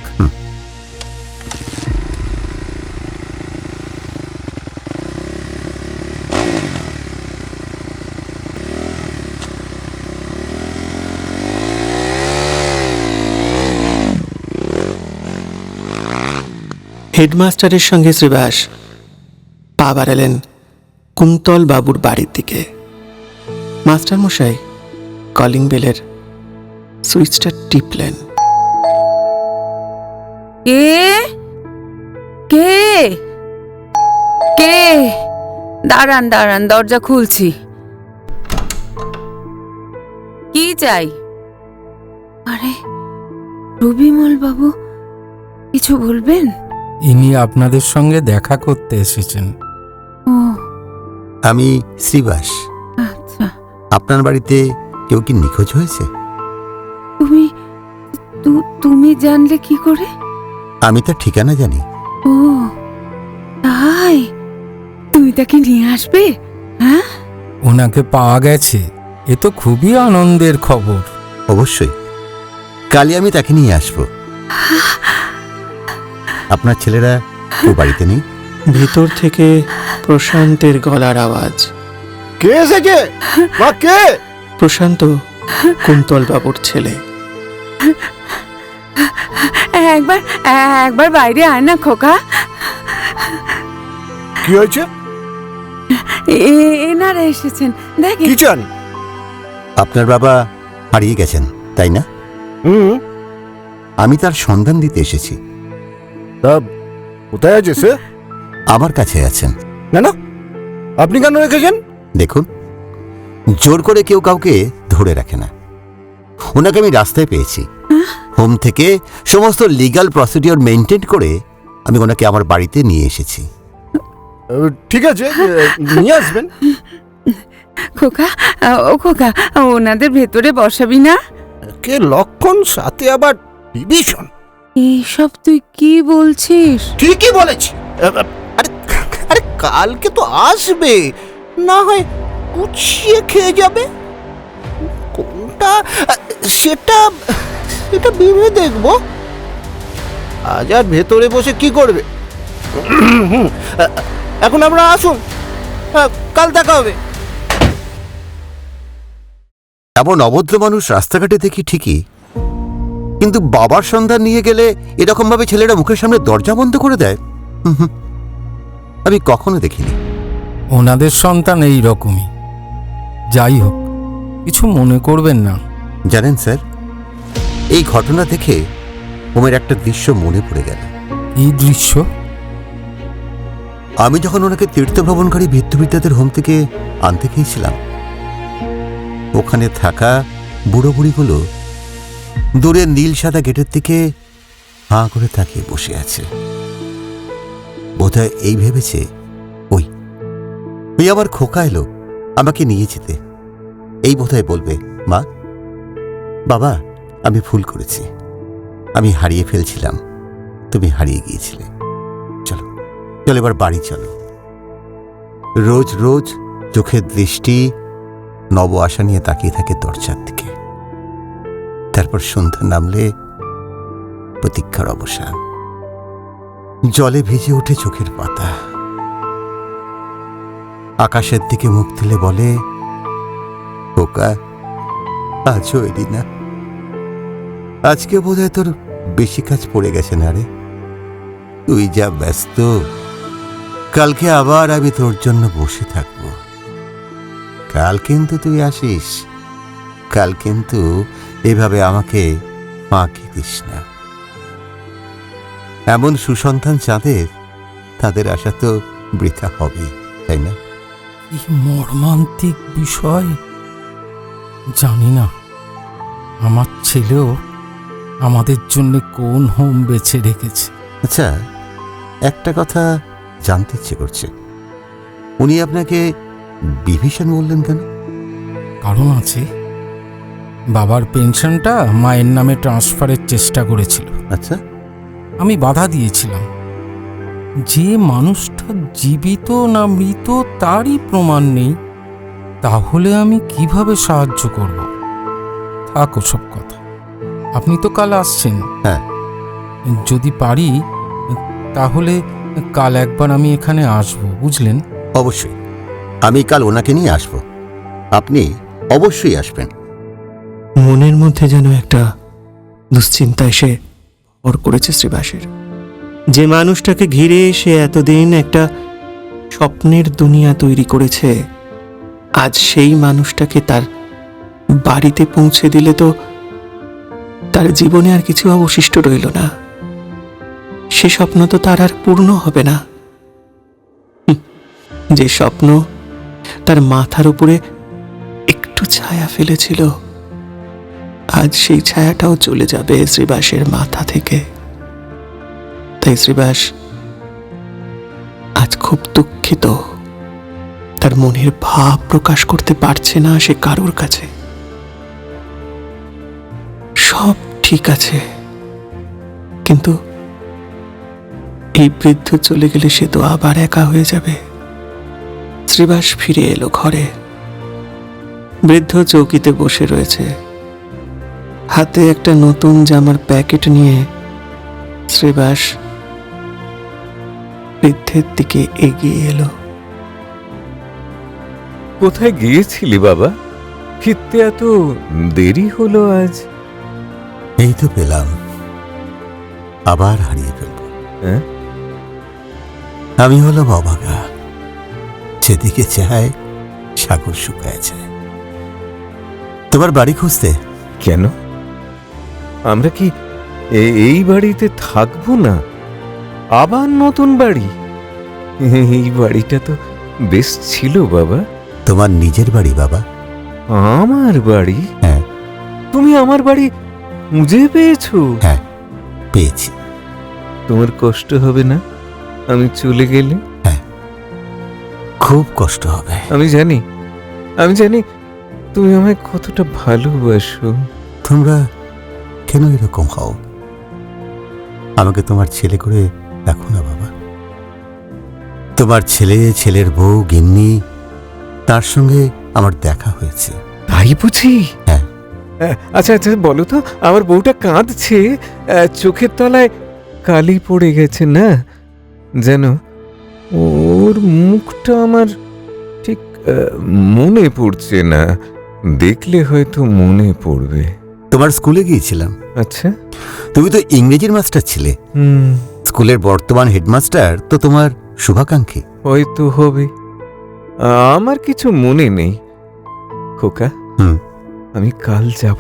[SPEAKER 2] হেডমাস্টারের সঙ্গে শ্রীবাস পা বাড়ালেন কুন্তল বাবুর বাড়ির দিকে। মাস্টার মশাই কলিং বেলের সুইচটা টিপলেন।
[SPEAKER 9] কে কে কে? দাঁড়ান দাঁড়ান, দরজা খুলছি। কি চাই? আরে রবিমল বাবু, কিছু বলবেন?
[SPEAKER 8] ইনি আপনাদের সঙ্গে দেখা করতে এসেছেন।
[SPEAKER 9] ও
[SPEAKER 5] আমি শ্রীবাস।
[SPEAKER 9] আচ্ছা,
[SPEAKER 5] আপনার বাড়িতে কেউ কি নিখোঁজ হয়েছে?
[SPEAKER 9] তুমি তুমি জানলে কি করে?
[SPEAKER 5] আমি তার ঠিকানা জানি।
[SPEAKER 9] ও তাই? তুমি তাকে নিয়ে আসবে? হ্যাঁ,
[SPEAKER 8] ওনাকে পাওয়া গেছে, এ তো খুবই আনন্দের খবর।
[SPEAKER 5] অবশ্যই, কালই আমি তাকে নিয়ে আসব। আপনার ছেলেরা কেউ বাড়িতে নেই?
[SPEAKER 2] ভিতর থেকে প্রশান্তের গলার আওয়াজ।
[SPEAKER 4] কে এসেছে? মা কে?
[SPEAKER 2] প্রশান্ত কুন্তল বাবুর ছেলে।
[SPEAKER 9] একবার একবার বাইরে আয় না খোকা।
[SPEAKER 4] কি হয়েছে?
[SPEAKER 9] এনারা এসেছেন, দেখ।
[SPEAKER 4] কি চান?
[SPEAKER 5] আপনার বাবা হারিয়ে গেছেন, তাই না?
[SPEAKER 4] হুম,
[SPEAKER 5] আমি তার সন্ধান দিতে এসেছি।
[SPEAKER 4] তা কোথায় আছে সে?
[SPEAKER 5] আমার কাছে আছেন।
[SPEAKER 4] না না, আপনি কেন রেখেছেন?
[SPEAKER 5] দেখুন, জোর করে কেউ কাউকে ধরে রাখে না। ওনাকে আমি রাস্তায় পেয়েছি। হোম থেকে সমস্ত লিগ্যাল প্রসিডিওর মেনটেন করে আমি ওনাকে আমার বাড়িতে নিয়ে এসেছি।
[SPEAKER 4] ঠিক আছে, নিয়ে আসবেন।
[SPEAKER 9] খোকা, ও খোকা, ওনাদের ভেতরে বসাবি না?
[SPEAKER 4] কে লক্ষণ, সাথে আবার বিভীষণ।
[SPEAKER 9] এইসব তুই কি বলছিস?
[SPEAKER 4] ঠিকই বলেছি। আরে আরে কালকে তো আসবে, না হয় গুছিয়ে খেয়ে যাবে। কোনটা সেটা সেটা ভেবে দেখবো। আজ আর ভেতরে বসে কি করবে? এখন আমরা আসুন, কাল দেখা হবে।
[SPEAKER 5] এমন অভদ্র মানুষ রাস্তাঘাটে দেখি ঠিকই, কিন্তু বাবার সন্ধান নিয়ে গেলে এরকম ভাবে ছেলেরা মুখের সামনে দরজা বন্ধ করে দেয়, আমি কখনো দেখিনি।
[SPEAKER 8] ওনাদের সন্তান এই রকমই। যাই হোক, কিছু মনে করবেন না।
[SPEAKER 5] জানেন স্যার, এই ঘটনা দেখে ওমের একটা দৃশ্য মনে পড়ে গেল।
[SPEAKER 8] এই দৃশ্য?
[SPEAKER 5] আমি যখন ওনাকে তীর্থভ্রমণকারী বৃদ্ধবিদ্যাদের হোম থেকে আনতে গিয়েছিলাম, ওখানে থাকা বুড়ো বুড়িগুলো দূরে নীল সাদা গেটের দিকে হাঁ করে তাকিয়ে বসে আছে। বোধহয় এই ভেবেছে ওই আমার খোকা এলো আমাকে নিয়ে যেতে। এই বোধহয় বলবে, মা, বাবা, আমি ভুল করেছি, আমি হারিয়ে ফেলছিলাম, তুমি হারিয়ে গিয়েছিলে, চলো চলো এবার বাড়ি চলো। রোজ রোজ চোখের দৃষ্টি নব আশা নিয়ে তাকিয়ে থাকে দরজার দিকে। তারপর সন্ধ্যা নামলে প্রতীক্ষার অবসান। জলে ভিজে ওঠে চোখের পাতা। আকাশের দিকে মুখ তুলে বলে, খোকা, আজও এলি না। আজকে বোধহয় তোর বেশি কাজ পড়ে গেছে না রে? তুই যা ব্যস্ত, কালকে আবার আমি তোর জন্য বসে থাকবো। কাল কিন্তু তুই আসিস, কাল কিন্তু এভাবে আমাকে ফাঁকি দিস না। এমন সুসন্তান চাঁদের, তাদের আশা তো বৃথা হবে, তাই না?
[SPEAKER 8] কি মর্মান্তিক বিষয়! জানি না আমার ছেলেও আমাদের জন্য কোন হোম বেছে রেখেছে।
[SPEAKER 5] আচ্ছা, একটা কথা জানতে ইচ্ছে করছে। উনি আপনাকে বিভীষণ বললেন কেন?
[SPEAKER 8] কারণ আছে। বাবার পেনশনটা মায়ের নামে ট্রান্সফারের চেষ্টা করেছিল,
[SPEAKER 5] আচ্ছা,
[SPEAKER 8] আমি বাধা দিয়েছিলাম। যে মানুষটা জীবিত না মৃত তারই প্রমাণ নেই, তাহলে আমি কিভাবে সাহায্য করব? থাক ওসব কথা। আপনি তো কাল আসছেন।
[SPEAKER 5] হ্যাঁ।
[SPEAKER 8] যদি পারি তাহলে কাল একবার আমি এখানে আসব, বুঝলেন?
[SPEAKER 5] অবশ্যই আমি কাল ওনাকে নিয়ে আসব। আপনি অবশ্যই আসবেন।
[SPEAKER 2] মনের মধ্যে যেন একটা দুশ্চিন্তা এসে ভর করেছে শ্রীবাসের। যে মানুষটাকে ঘিরে সে এতদিন একটা স্বপ্নের দুনিয়া তৈরি করেছে, আজ সেই মানুষটাকে তার বাড়িতে পৌঁছে দিলে তো তার জীবনে আর কিছু অবশিষ্ট রইল না। সে স্বপ্ন তো তার আর পূর্ণ হবে না। যে স্বপ্ন তার মাথার উপরে একটু ছায়া ফেলেছিল, আজ সেই ছায়াটাও চলে যাবে শ্রীবাসের মাথা থেকে। তাই শ্রীবাস আজ খুব দুঃখিত। তার মনের ভাব প্রকাশ করতে পারছে না সে কারোর কাছে। সব ঠিক আছে, কিন্তু এই বৃদ্ধ চলে গেলে সে তো আবার একা হয়ে যাবে। শ্রীবাস ফিরে এলো ঘরে। বৃদ্ধ চৌকিতে বসে রয়েছে, হাতে একটা নতুন জামার প্যাকেট নিয়ে শ্রীবাস বৃদ্ধের দিকে এগিয়ে এলো।
[SPEAKER 7] কোথায় গিয়েছিলি বাবা? ফিরতে এত দেরি হলো আজ।
[SPEAKER 5] এই তো পেলাম, আবার হারিয়ে ফেলব।
[SPEAKER 7] হ্যাঁ?
[SPEAKER 5] আমি হলাম অবাগা, যেদিকে চায় সাগর শুকায় যায়। তোমার বাড়ি খুঁজতে।
[SPEAKER 7] কেন? আমরা কি এই বাড়িতে থাকবো না? আবার নতুন বাড়ি? এই বাড়িটা তো বেশ ছিল বাবা।
[SPEAKER 5] তোমার নিজের বাড়ি বাবা।
[SPEAKER 7] আমার বাড়ি?
[SPEAKER 5] হ্যাঁ।
[SPEAKER 7] তুমি আমার বাড়ি খুঁজে পেয়েছো?
[SPEAKER 5] হ্যাঁ, পেয়েছি।
[SPEAKER 7] তোমার কষ্ট হবে না আমি চলে গেলে?
[SPEAKER 5] হ্যাঁ, খুব কষ্ট হবে।
[SPEAKER 7] আমি জানি তুমি আমায় কতটা ভালোবাসো।
[SPEAKER 5] তোমরা কেন এরকম হও? আমাকে তোমার ছেলে করে দেখো না বাবা। তোমার ছেলে, ছেলের বউ, গিন্নি, তার সঙ্গে আমার দেখা হয়েছে।
[SPEAKER 7] তাই বুঝি?
[SPEAKER 5] হ্যাঁ।
[SPEAKER 7] আচ্ছা আচ্ছা, বলো তো, আমার বউটা কাঁদছে, চোখের তলায় কালি পড়ে গেছে না যেন। ওর মুখটা আমার ঠিক মনে পড়ছে না, দেখলে হয়তো মনে পড়বে।
[SPEAKER 5] তোমার স্কুলে গিয়েছিলাম।
[SPEAKER 7] আচ্ছা।
[SPEAKER 5] তুমি তো ইংরেজির মাস্টার ছিলে। স্কুলের বর্তমান হেডমাস্টার তো তোমার শুভাকাঙ্ক্ষী।
[SPEAKER 7] হয়তো হবে, আমার কিছু মনে নেই। খোকা, আমি কাল যাব,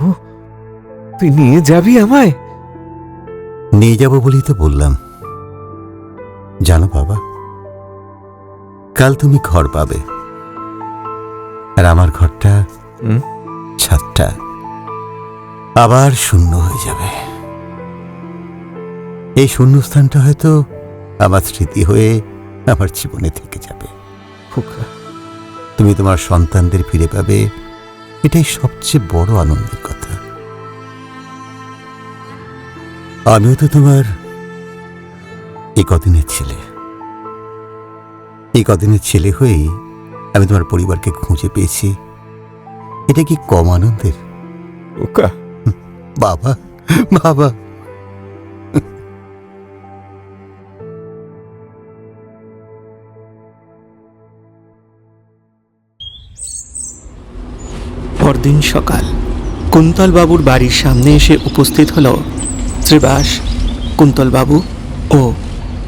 [SPEAKER 7] তুই নিয়ে যাবি আমায়?
[SPEAKER 5] নিয়ে যাব বলেই তো বললাম। জানো বাবা, কাল তুমি ঘর পাবে, আর আমার ঘরটা, ছাদটা আবার শূন্য হয়ে যাবে। এই শূন্যস্থানটা হয়তো আমার স্মৃতি হয়ে আমার জীবনে থেকে যাবে।
[SPEAKER 7] খোকা,
[SPEAKER 5] তুমি তোমার সন্তানদের ফিরে পাবে, এটাই সবচেয়ে বড় আনন্দের কথা। আমিও তো তোমার এই কদিনের ছেলে। এই কদিনের ছেলে হয়েই আমি তোমার পরিবারকে খুঁজে পেয়েছি। এটা কি কম আনন্দের?
[SPEAKER 7] খোকা,
[SPEAKER 5] বাবা, বাবা।
[SPEAKER 2] পরদিন সকাল, কুন্তলবাবুর বাড়ির সামনে এসে উপস্থিত হল শ্রীবাস, কুন্তলবাবু ও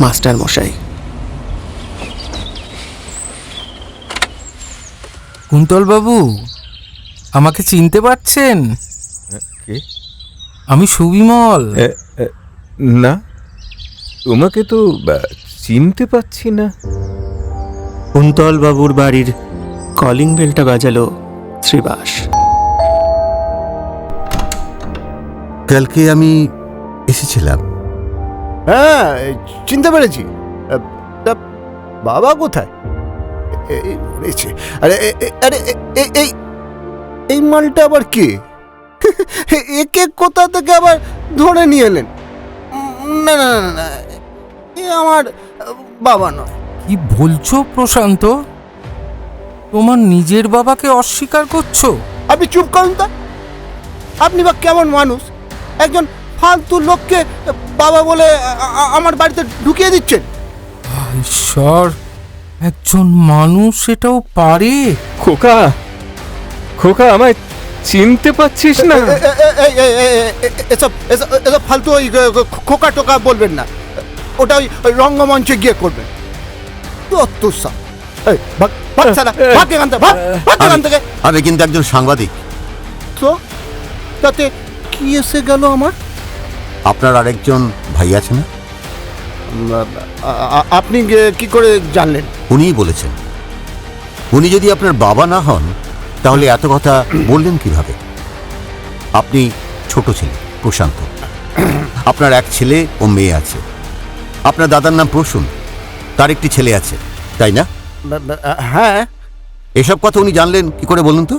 [SPEAKER 2] মাস্টার মশাই।
[SPEAKER 8] কুন্তলবাবু, আমাকে চিনতে পারছেন?
[SPEAKER 7] কে?
[SPEAKER 8] আমি সুবিমল।
[SPEAKER 7] না, তোমাকে তো চিনতে পাচ্ছি না।
[SPEAKER 2] কুন্তলবাবুর বাড়ির কলিং বেলটা বাজালো শ্রীবাস।
[SPEAKER 5] কালকে আমি এসেছিলাম।
[SPEAKER 4] হ্যাঁ, চিনতে পেরেছি। তা বাবা কোথায়? এই মরেছে। আরে আরে এই এই মালটা আবার কে? একে কোথা থেকে আবার ধরে নিয়ে এলেন? না না না না, এ আমার বাবা নয়।
[SPEAKER 8] কি বলছো প্রশান্ত? তোমার নিজের বাবাকে অস্বীকার করছো?
[SPEAKER 4] আপনি চুপ করুন তো। আপনি বা কেমন মানুষ, একজন ফালতু লোককে বাবা বলে আমার বাড়িতে ঢুকিয়ে দিচ্ছেন?
[SPEAKER 8] ঈশ্বর, একজন মানুষ এটাও পারে?
[SPEAKER 7] খোকা, খোকা, আমায় চিনতে পাচ্ছিস না?
[SPEAKER 4] এসব এসব এসব ফালতু ওই খোকা টোকা বলবেন না, ওটা ওই রঙ্গমঞ্চে গিয়ে করবেন। তো সব
[SPEAKER 5] আমি কিন্তু একজন সাংবাদিক।
[SPEAKER 4] তো তাতে কি এসে গেল আমার?
[SPEAKER 5] আপনার আরেকজন ভাই আছে না?
[SPEAKER 4] আপনি কি করে জানলেন?
[SPEAKER 5] উনিই বলেছেন। উনি যদি আপনার বাবা না হন তাহলে এত কথা বললেন কিভাবে? আপনি ছোট ছেলে প্রশান্ত, আপনার এক ছেলে ও মেয়ে আছে। আপনার দাদার নাম প্রসূন, তার একটি ছেলে আছে, তাই না?
[SPEAKER 4] হ্যাঁ।
[SPEAKER 5] এসব কথা উনি জানলেন কি করে বলুন তো?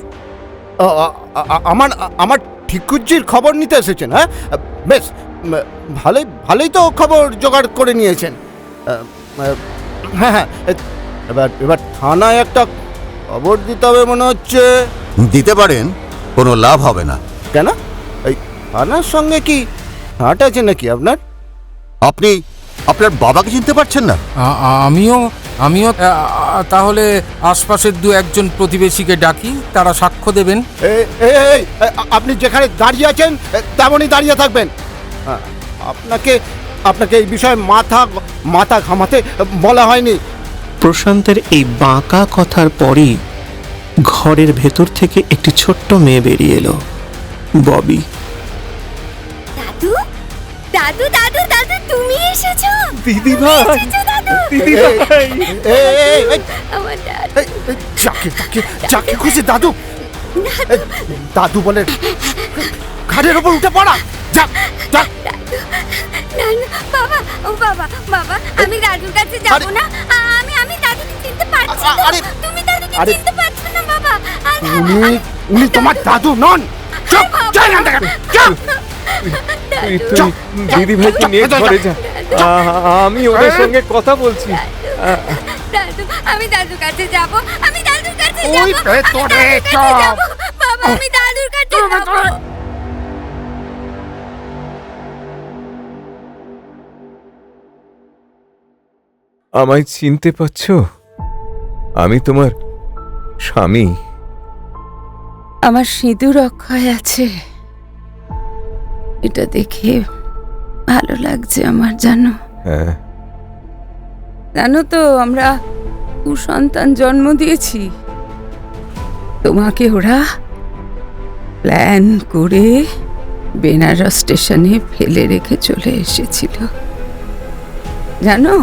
[SPEAKER 4] আমার আমার ঠিকুজ্জির খবর নিতে এসেছেন? হ্যাঁ, বেশ, ভালোই ভালোই তো খবর জোগাড় করে নিয়েছেন। হ্যাঁ হ্যাঁ, এবার থানায় একটা খবর দিতে হবে মনে হচ্ছে।
[SPEAKER 5] দিতে পারেন, কোনো লাভ হবে না।
[SPEAKER 4] কেন? এই থানার সঙ্গে কি হাট আছে নাকি আপনার?
[SPEAKER 5] আপনি আপনার বাবাকে চিনতে পারছেন না?
[SPEAKER 8] আমিও তাহলে আশপাশের দু একজন প্রতিবেশীকে ডাকি, তারা সাক্ষ্য দেবেন।
[SPEAKER 4] আপনি যেখানে দাঁড়িয়ে আছেন তেমনই দাঁড়িয়ে থাকবেন। আপনাকে এই বিষয়ে মাথা ঘামাতে বলা হয়নি।
[SPEAKER 2] প্রশান্তের এই বাঁকা কথার পরই ঘরের ভেতর থেকে একটি ছোট্ট মেয়ে বেরিয়ে এলো, ববি।
[SPEAKER 10] দাদু দাদু দাদু দাদু, তুমি এসেছো?
[SPEAKER 7] দিদি ভাই, দিদি ভাই,
[SPEAKER 10] আমার দাদু।
[SPEAKER 4] যাকে খুশি দাদু দাদু বলে ঘাড়ের ওপর উঠে পড়া।
[SPEAKER 10] না না বাবা, ও বাবা বাবা, আমি দাদুর কাছে যাব না। আমি দাদুকে চিনতে পারছি না। তুমি দাদুকে চিনতে পারছো না বাবা?
[SPEAKER 4] উনি তোমার দাদু নন। চুপ, চল না দেখা। চুপ।
[SPEAKER 7] তুই দিদি ভাইকে নিয়ে ঘরে যা, আমি ওদের সঙ্গে কথা বলছি।
[SPEAKER 10] দাদু, আমি দাদুর কাছে যাব। আমি দাদুর কাছে
[SPEAKER 4] ওই
[SPEAKER 10] যাব।
[SPEAKER 4] ভেতরে চল।
[SPEAKER 10] বাবা, আমি দাদুর কাছে যাব।
[SPEAKER 7] আমায় চিনতে পারছো? আমি তোমার স্বামী।
[SPEAKER 9] আমার সিঁদুর অক্ষয় আছে, এটা দেখে ভালো লাগছে আমার। জানো
[SPEAKER 7] হ্যাঁ,
[SPEAKER 9] জানো তো, আমরা কুসন্তান জন্ম দিয়েছি। তোমাকে ওরা প্ল্যান করে বেনারস স্টেশনে ফেলে রেখে চলে এসেছিল। জানো,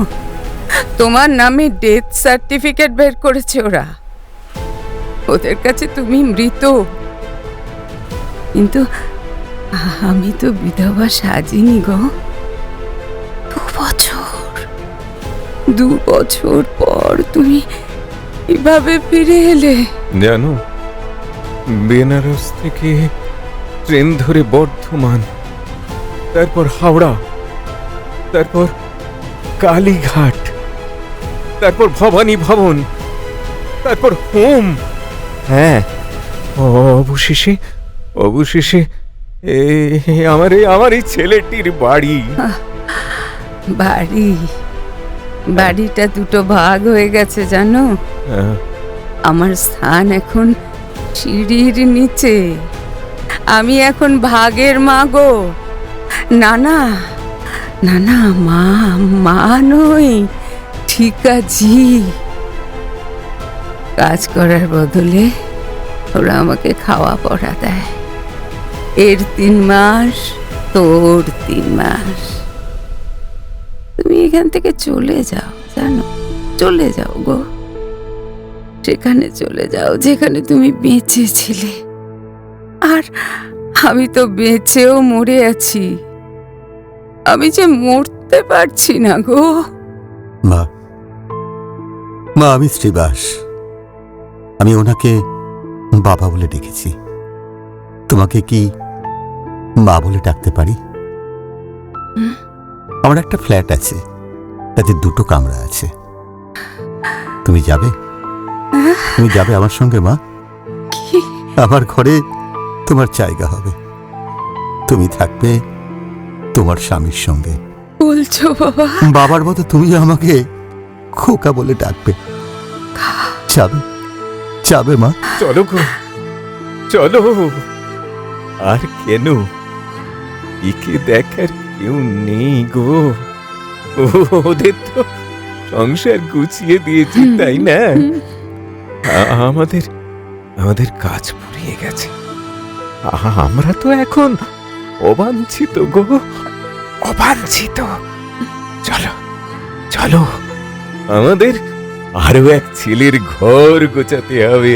[SPEAKER 9] তোমার নামে ডেথ সার্টিফিকেট বের করেছে ওরা। ওদের কাছে তুমি মৃত। কিন্তু আমি তো বিধবা সাজিনি গো। 2 বছর পর তুমি কিভাবে ফিরে এলে?
[SPEAKER 7] জানো, বেনারস থেকে ট্রেন ধরে বর্ধমান, তারপর হাওড়া, তারপর কালীঘাট, তারপর ভবানী ভবন, তারপর হোম। হ্যাঁ, অবশেষে আমার এই ছেলেটির বাড়ি।
[SPEAKER 9] বাড়িটা 2টো ভাগ হয়ে গেছে জানো।
[SPEAKER 7] হ্যাঁ,
[SPEAKER 9] আমার স্থান এখন সিঁড়ির নিচে। আমি এখন ভাগের মা গো। না মা নই, ঠিকাজি। কাজ করার বদলে ওরা আমাকে খাওয়া পড়া দেয়। এর 3 মাস, তোর 3 মাস। তুমি এখান থেকে চলে যাও, জানো, চলে যাও গো। সেখানে চলে যাও যেখানে তুমি বেঁচে ছিলে। আর আমি তো বেঁচেও মরে আছি। আমি যে মরতে পারছি না গো।
[SPEAKER 5] মা, মা, আমি শ্রীবাস। আমি ওনাকে বাবা বলে ডেকেছি। তোমাকে কি মা বলে ডাকতে পারি? আমার একটা ফ্ল্যাট আছে, তাতে 2টো কামরা আছে। তুমি যাবে? তুমি যাবে আমার সঙ্গে মা? আমার ঘরে তোমার জায়গা হবে। তুমি থাকবে তোমার স্বামীর সঙ্গে।
[SPEAKER 9] বলছো বাবা?
[SPEAKER 5] বাবার মতো তুমি আমাকে খোকা বলে ডাকবে। যাবে? যাবে মা?
[SPEAKER 7] চলো গো, চলো। আর কেন? একে দেখার কেউ নেই গো। ওদের তো সংসার গুছিয়ে দিয়েছি, তাই না? আমাদের কাজ ফুরিয়ে গেছে। আমরা তো এখন অবাঞ্ছিত গো, অবাঞ্ছিত। চলো চলো, আমাদের আরো এক ছেলের ঘর গোছাতে হবে।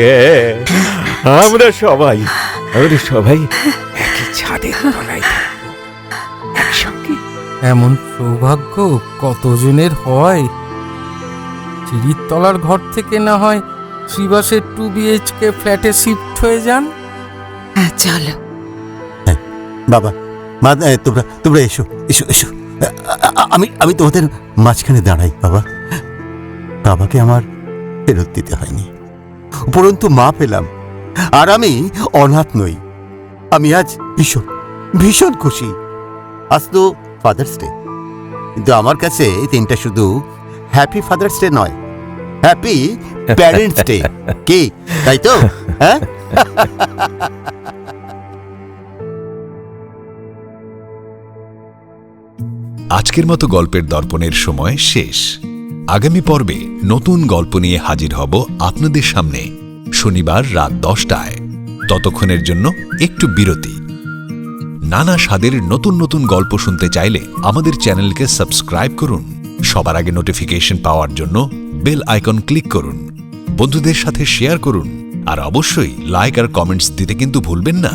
[SPEAKER 7] আমরা সবাই একই ছাদের তলায় থাকবো, একসঙ্গে।
[SPEAKER 8] এমন সৌভাগ্য কতজনের হয়? সিঁড়ির তলার ঘর থেকে না হয় শ্রীবাসের 2 BHK ফ্ল্যাটে শিফট হয়ে যান।
[SPEAKER 9] হ্যাঁ চলো।
[SPEAKER 5] বাবা, মা, তোমরা এসো এসো এসো। আমি তোমাদের মাঝখানে দাঁড়াই। বাবা, বাবাকে আমার ফেরত দিতে হয়নি, উপরন্তু মা পেলাম। আর আমি অনাথ নই। আমি আজ ভীষণ ভীষণ খুশি। আজ তো ফাদার্স ডে, কিন্তু আমার কাছে দিনটা শুধু হ্যাপি ফাদার্স ডে নয়, হ্যাপি প্যারেন্টস ডে। কি তাই তো? হ্যাঁ।
[SPEAKER 11] আজকের মতো গল্পের দর্পণের সময় শেষ। আগামী পর্বে নতুন গল্প নিয়ে হাজির হব আপনাদের সামনে শনিবার রাত 10টায়। ততক্ষণের জন্য একটু বিরতি। নানা স্বাদের নতুন নতুন গল্প শুনতে চাইলে আমাদের চ্যানেলকে সাবস্ক্রাইব করুন। সবার আগে নোটিফিকেশন পাওয়ার জন্য বেল আইকন ক্লিক করুন। বন্ধুদের সাথে শেয়ার করুন, আর অবশ্যই লাইক আর কমেন্টস দিতে কিন্তু ভুলবেন না।